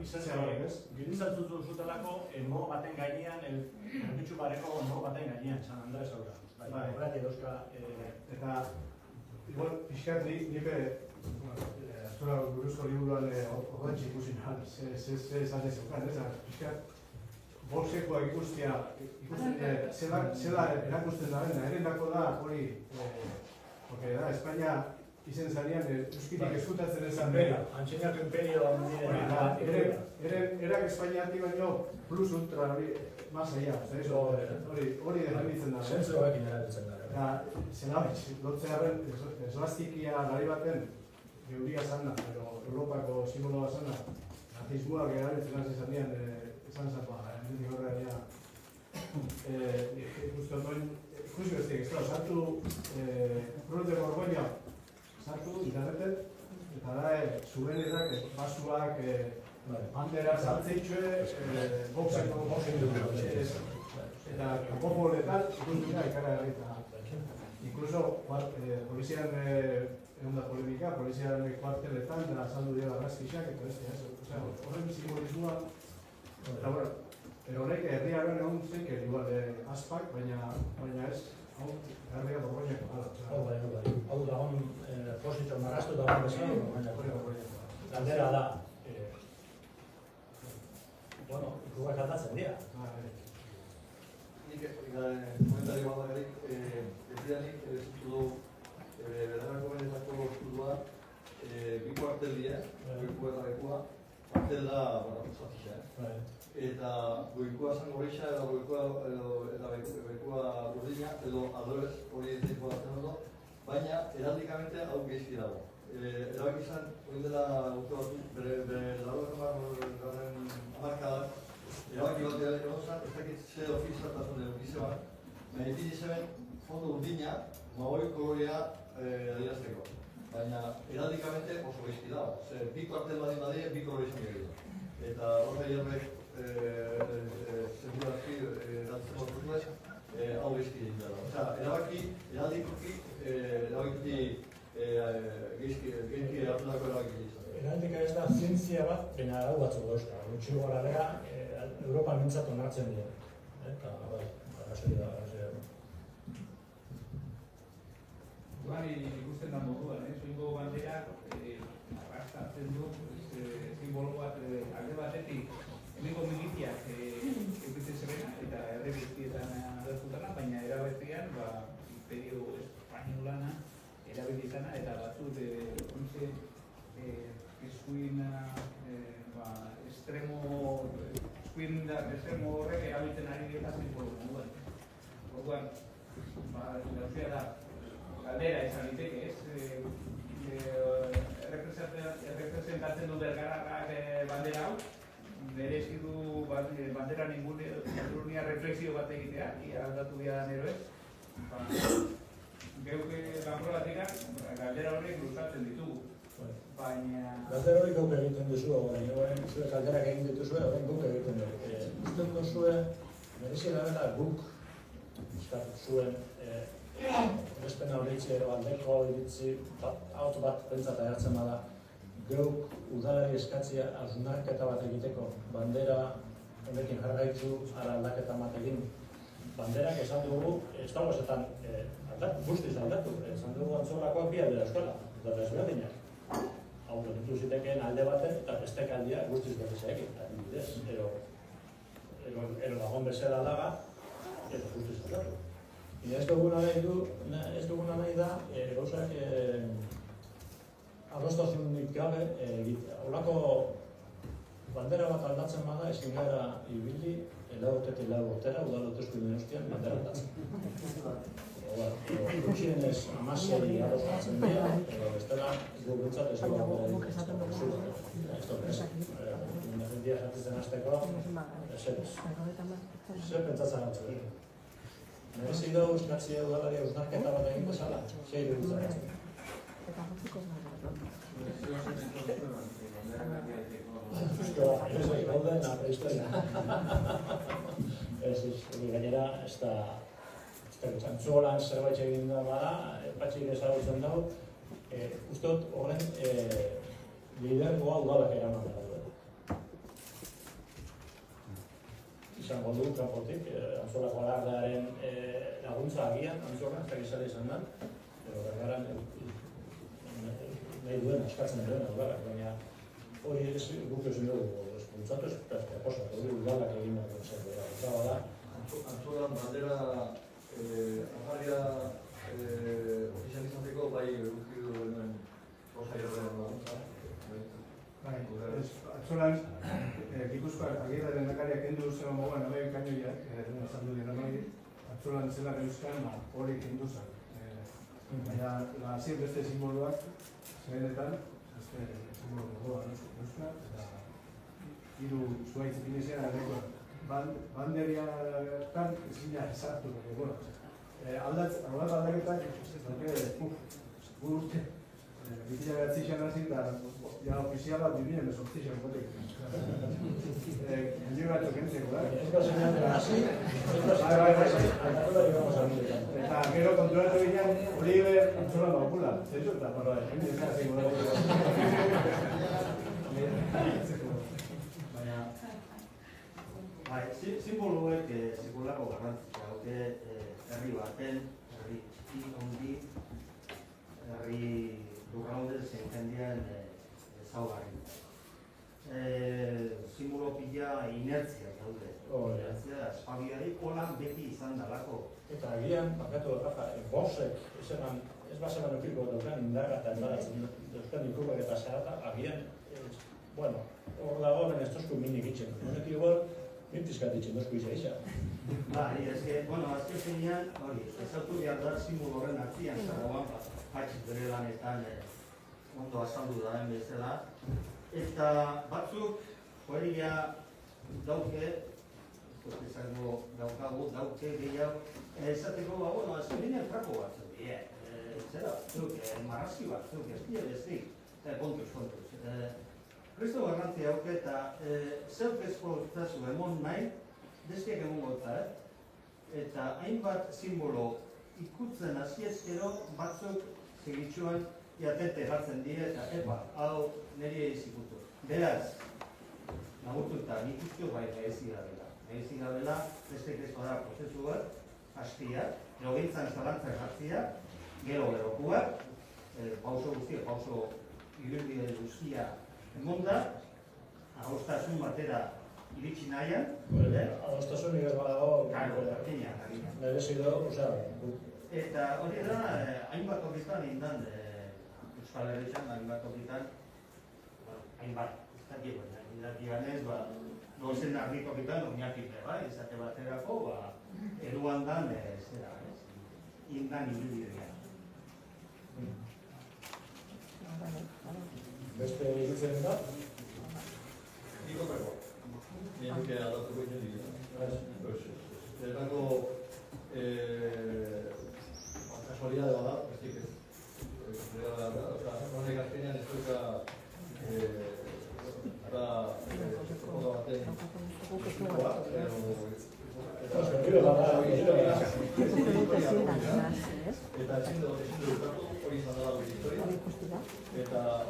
zerabek, ez? Gilitzatu zutelako mogo baten gainean, erbitxu bareko mogo baten gainean, San Andres aurra. Horretik dauzka... Eta, igual, pixkat nipe Aztora buruzko liburuan horretxe ikusi nahal, ze esate zeukan, ez? Pixkat, bolsekoa ikusten zela erakusten daren, erendako da hori, porque da, Espainia izen zarian euskirik eskutatzen ezan dela. Antzinako imperio handien. Erak Espainiatik baino plus ultra hori, más allá, hori defenditzen da. Zentzuekin erabiltzen da. Eta, zela, lotzearen, esbastikia gari baten, geuria zana, pero Europako simboloa zana, nazismoak erabiltzen hasi zanean, esan zapa, hemendik horrean, ikusten duen, ikusi bestik, ez da, sartu, Cruz de Borgoña, sartu, interneten, eta da, zubenirrak, basuak, bandera saltzeitxue, boxeko, eta kanpopoletan, ikusten dira, ikaragarri, incluso, polizian, egun da polemika, poliziaren kuarteletan, da azaldu dira argazkixak, eta ez, horren simbolismoa, eta bueno, pero horrek herriaren egun zeik, igual, aspak, baina ez, hau, herria Borgoñako gara. Hau da hon, positxo marraztu da hon bezala, baina galdera da, bueno, ikugak aldatzen dira. Nik komentario bat bagarik, herrianik zutu du Beranako benetako estudua bi kuartel dira, goikua eta bekua, kuartel da zatisa. Eta goikua zango geixa eta bekua burdina, edo aldorez hori tipo datzen ondo, baina eraldikamente hau geizki dago. Erabak izan, hori dela urte batu, bere lagoen amarkadak, erabaki bat egon zan, ez dakit ze ofizialtasun edo gizeban, baina ipini zeben fondo urdina, magoi kolorea adierazteko. Baina, eraldikamente oso geizki dago. Bi kuartel badin badie, bi kolore izan gehiago. Eta horre hierrek segurazki eratzen bortutuez, hau geizki egin dara. Osea, eraldikoki geizki hartutako erabaki izan. Eraldika ez da zientzia bat, baina hau batzuk dauzka. Gutxi gora bera, Europa mintzat onartzen dira. Eta, arrazoi da. Duan ikusten da moduan, soingo banderak arrastatzen du simbolo bat alde batetik hemengo miliziak eukitzen zerena eta herri guztietan agertutana, baina erabertian imperio espainolana erabili izana eta batzuk eskuin extremo horrek erabiltzen ari dira simbolo moduan. Orduan, gauzia da, galdera izan liteke, representatzen du Bergararrak bandera hau, merezi du bandera ningunia reflexio bat egitea, ia aldatu dira nero ez. Geuke lanprobatikak, galdera horrek luzatzen ditugu. Baina... Galdera hori gauke egiten duzu, zure galderak egin dituzue, horren gauke egiten duzu. Usten duzue, merezi da guk, zuen errespena horitzi ero aldeko iritzi auto bat pentsat agertzen bada geuk udalari eskatzia hausnarketa bat egiteko bandera honekin jarraitzu ara aldaketa bat egin banderak esan dugu ez dago esetan guztiz aldatu esan dugu antzolakoak bi aldera euskala da desberdinak hau denitu zitekeen alde baten eta bestek aldia guztiz berrizaekin adibidez ero lagon bezala daga eta guztiz aldatu. Ez duguna nahi da, gauzak adostasunik gabe holako bandera bat aldatzen bada ezin gara ibili lautetik lautera, udalotezko dinostian bandera aldatzen. Gutxienez amasei adostatzen dira, bestela guguntzat ez dugu zure. Independia jatzen azteko, zer pentsatzen atzu. Merezi da euskatzia udalari hausnarketa bat egin bezala, sei dugutzen. Ez gauden prehistoria. Gainera, ez da Antzuolan zerbait egin da bada, patxik ezagutzen dago, uste dut horren lidergoa udalak eraman da duela. Izango du, kanpotik, Antzuolako alardearen laguntza agian, Antzuolan, ez dakizare izan da, bergaran nahi duen, askatzen duen udalak, baina hori guk ezin dugu bultzatu ez proposatu du udalak egin behar dut zerbait. Eta bada, Antzolan bandera agarria ofizializateko bai edukidu genuen Rosa Jorrean laguntza. Bai, Antzolan, Gipuzkoa Agirre lehendakariak kendu zen moduan, nahi kainoiak, esan du dira nahi, Antzolan zela neuzkan, hori kendu zen. Baina, hasi beste simboloak, zerenetan, beste simbolo moduan neuzkan, eta hiru zuaitz ipinizean adeko banderiatan ezina esartu, bueno, aldaketak, gu urte, bitila behatzi xan hasi, eta ja ofiziala 2018 xan gotek. Hendiro bat okentzeko, da? ez da señal de hasi, Eta gero konturatu ginen, hori Antzolan baukula, zeizu eta parra, jende ez da zingo Baina, bai, simboloek sekulako garrantzia dute herri baten, herri txiki, ondi, herri lurralde zein jendean ezaugarri. Simbolo pila inertzia daude. Inertzia, espabiari holan beti izan dalako. eta agian, bakatu Rafa, bosek, ez baseman ukiko daukan indarra eta embaratzen dauzkan ikurrak eta zerata, agian, bueno, hor dago ben ez tozku minik itxen. Honek igual, mintizkat itxen dozku izan. Bai, bueno, azken zenean, hori, ezautu behar da simbolo horren atzian, zaragoan, patxik bere lanetan ondo azaldu daren bezala. Eta batzuk, joeria dauke, dauke gehiago, esateko, bueno, azkenean trako batzuk, zera batzuk, marrazki batzuk, ez dira bestik, kontuz. Kristo garrantzia hauke eta zeuk ezkoltazu emon nahi, deskiak emon gotza, eta hainbat simbolo ikutzen hasiezkero batzuk segitxuan jatete jartzen dire eta epa, hau niri ezikutu. Beraz, nagurtuta nik uste bai nahezi gabela. Nahezi gabela, beste kreskoa da prozesu bat, hastia, gero gintzan zalantzak jartzia, gero-gerokuak, pauso guztia, pauso ibilbide guztia emonda, adostasun batera iritsi nahian. Adostasunik ez badago, Gardina. Eta hori da, hainbat horretan indan, Euskal Herrian, hainbat horretan, hainbat, ez dakit, indati ganez, gozen argit horretan, oinakite, izate baterako, eruan dan, zera, indan ibilbidea. Beste ikutzen da? Niko peko. Nire aldatuko inen dira. Zerako kasualidade bada, bestik ez. Honek azkenean ez duka joda baten zikoa, eta ezin dukatu hori izan dara gure historia.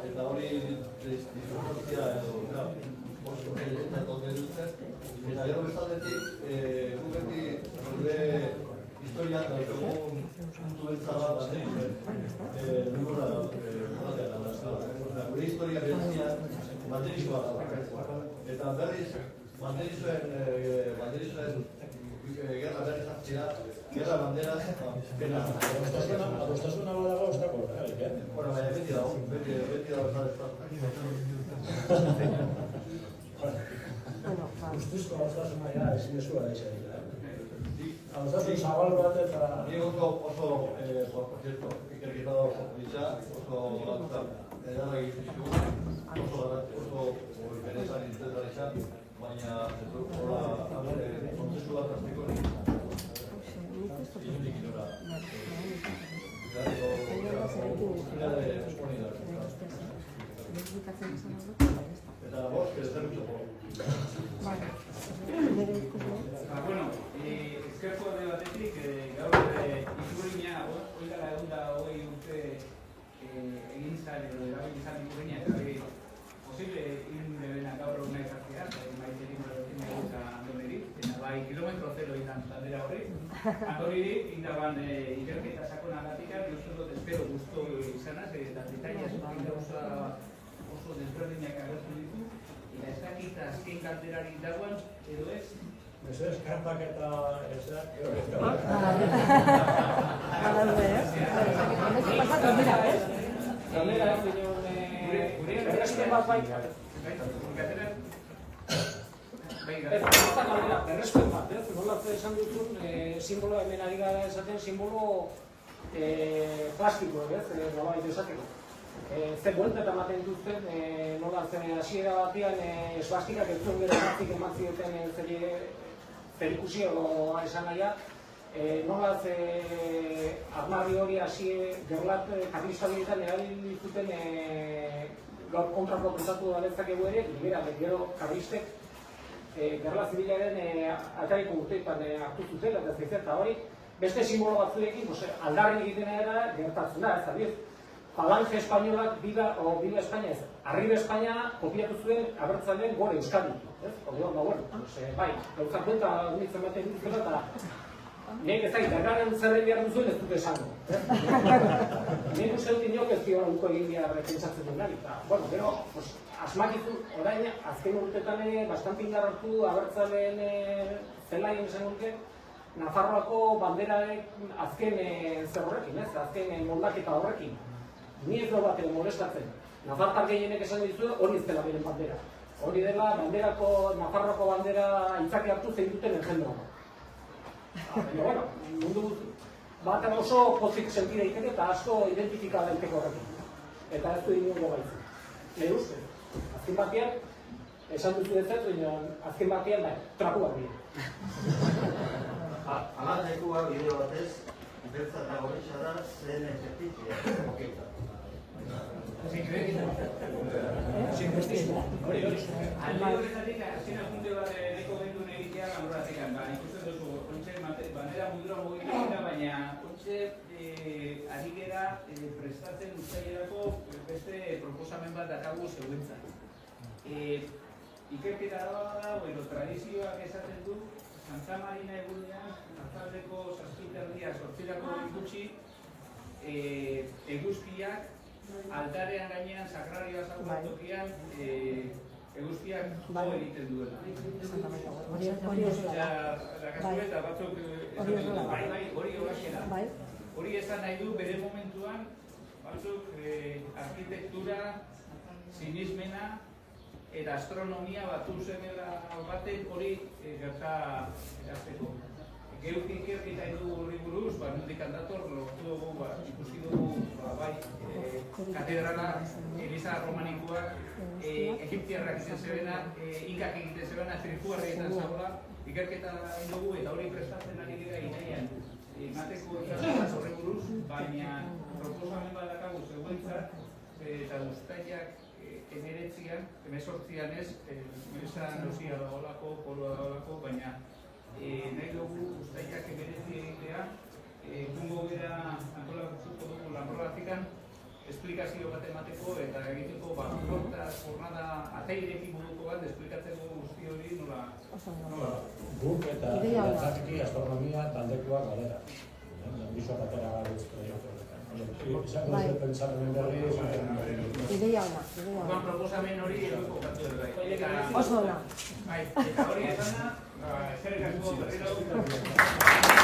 Eta hori disfrutzia edo eta toke dutzen. Eta gero bezaldetik, gu beti gure historian daukegun puntu beltza bat ninguna gure historia berezian banderizkoa da. Eta berriz, banderizuen gerra berriz hartzea, gerra banderaz, pena. Adostasuna badago ez dago, Bueno, baina beti dago Guztizko adostasuna ja ezin ezua da izan. Adostasun zabal bat eta... Ni oso, por cierto, ikerketa da oso edara egiten oso berezan interpretaritza, baina prozesu bat azteko inunik inora. Eta bost, ez zerrutxo. Bueno, ezkerko alde batetik, gaur ikurriña, oigala egun da hogei urte egin zan edo erabili zan ikurriña, eta posible egin debena gaur hona izartzea, maiterik eta Andoneri, eta bai kilometro zero izan bandera horri. Andoneri indaban ikerketa sakonagatik, nosotros espero gusto izanaz, eta detaillas oso desberdinak agertu ditu, eta ez dakit azken galderari dagoen, edo ez? Mesedez, kartak eta ezak, Pasatu dira, ez? Galdera, Berresten bat bai. Berrespen bat, nola esan duzun, simbolo hemen ari gara esaten, simbolo plastiko, nola esateko. Ze buelta ematen duzten, nola hasiera batean esbastikak ez zuen gero batzik eman zioten zerikusi edo esan nahiak, nola armari hori gerlat kakristaletan erabili zuten gaur kontrako prestatu da letzakegu ere, gero karlistek gerla zibilaren atariko urteetan hartu zuten, eta hori beste simbolo batzuekin aldarri egiten era gertatzen da, ez da biz. Falange espainolak, Viva España ez, Arriba España kopiatu zuen abertzaleen gore Euskadi. Bai, gauzak buelta unitzen batean duzela eta nik ez dakit, ergaren zerren behar duzuen ez dut esango. Nik uste dut inok ez dira duko egin behar pentsatzen duen nahi. Bueno, gero, asmakizu, orain, azken urtetan bastante indarratu abertzaleen zelaien esan dute, Nafarroako banderaren azken zer horrekin, azken moldaketa horrekin. Ni ez bat molestatzen. Nafartar gehienek esan dizu, hori ez dela beren bandera. Hori dela, Nafarroako bandera itzaki hartu zein duten engendroa. Baina, bueno, mundu bat oso pozik senti daiteke eta asko identifika daiteko horrekin. Eta ez du inongo gaitzu. Nahi uste, azken batean, esan duzu ez ez, azken batean, trakuak dira. Ala nahikoa bideo batez, beltza eta gorritxa da zen efektitzea. Alde horretatik, azken apunte bat nahiko gendun egitea gaurratik. Ikusten duzu, kontxe bandera mundura mugitzen da, baina kontxe ari gera prestatzen uztailerako beste proposamen bat dakagu zeudentzat. Ikerketa da, edo tradizioak esaten du, Santa Marina egunean, Artzaldeko 7:08 ikusi, eguzkiak altarean gainean, sakrarioa zagoen tokian, eguzkiak jo egiten duela. Eta batzuk hori horaxena. Hori esan nahi du bere momentuan, batzuk arkitektura, sinismena, eta astronomia batu zenera baten hori gerta erazteko. Geuk ikerketa edu horri buruz, nondik handator, lortu dugu, ikusi dugu, katedrala, Eliza Romanikoak, Egiptiarrak egiten zebena, Inkak egiten zebena, Trifuarra egiten zagoela, ikerketa dugu eta hori prestatzen ari dira inaian. Emateko horri buruz, baina proposamen bat dakagu zegoentzat, eta guztaiak emezortzian ez, esan nozia dagoelako, poloa dagoelako, baina nahi dugu guztaiak emeretzi egitea, gungo bera antolatuko dugu lanrolatikan, esplikazio bat emateko eta egiteko jornada ateirekin moduko bat, esplikatzeko guzti hori nola. Guk eta gertatiki astronomia taldekoak galera. Bizoak atera Ideia ona. Proposamen hori eduko katu dut. Oso ona. Eta hori esana, eskerrik asko berriro.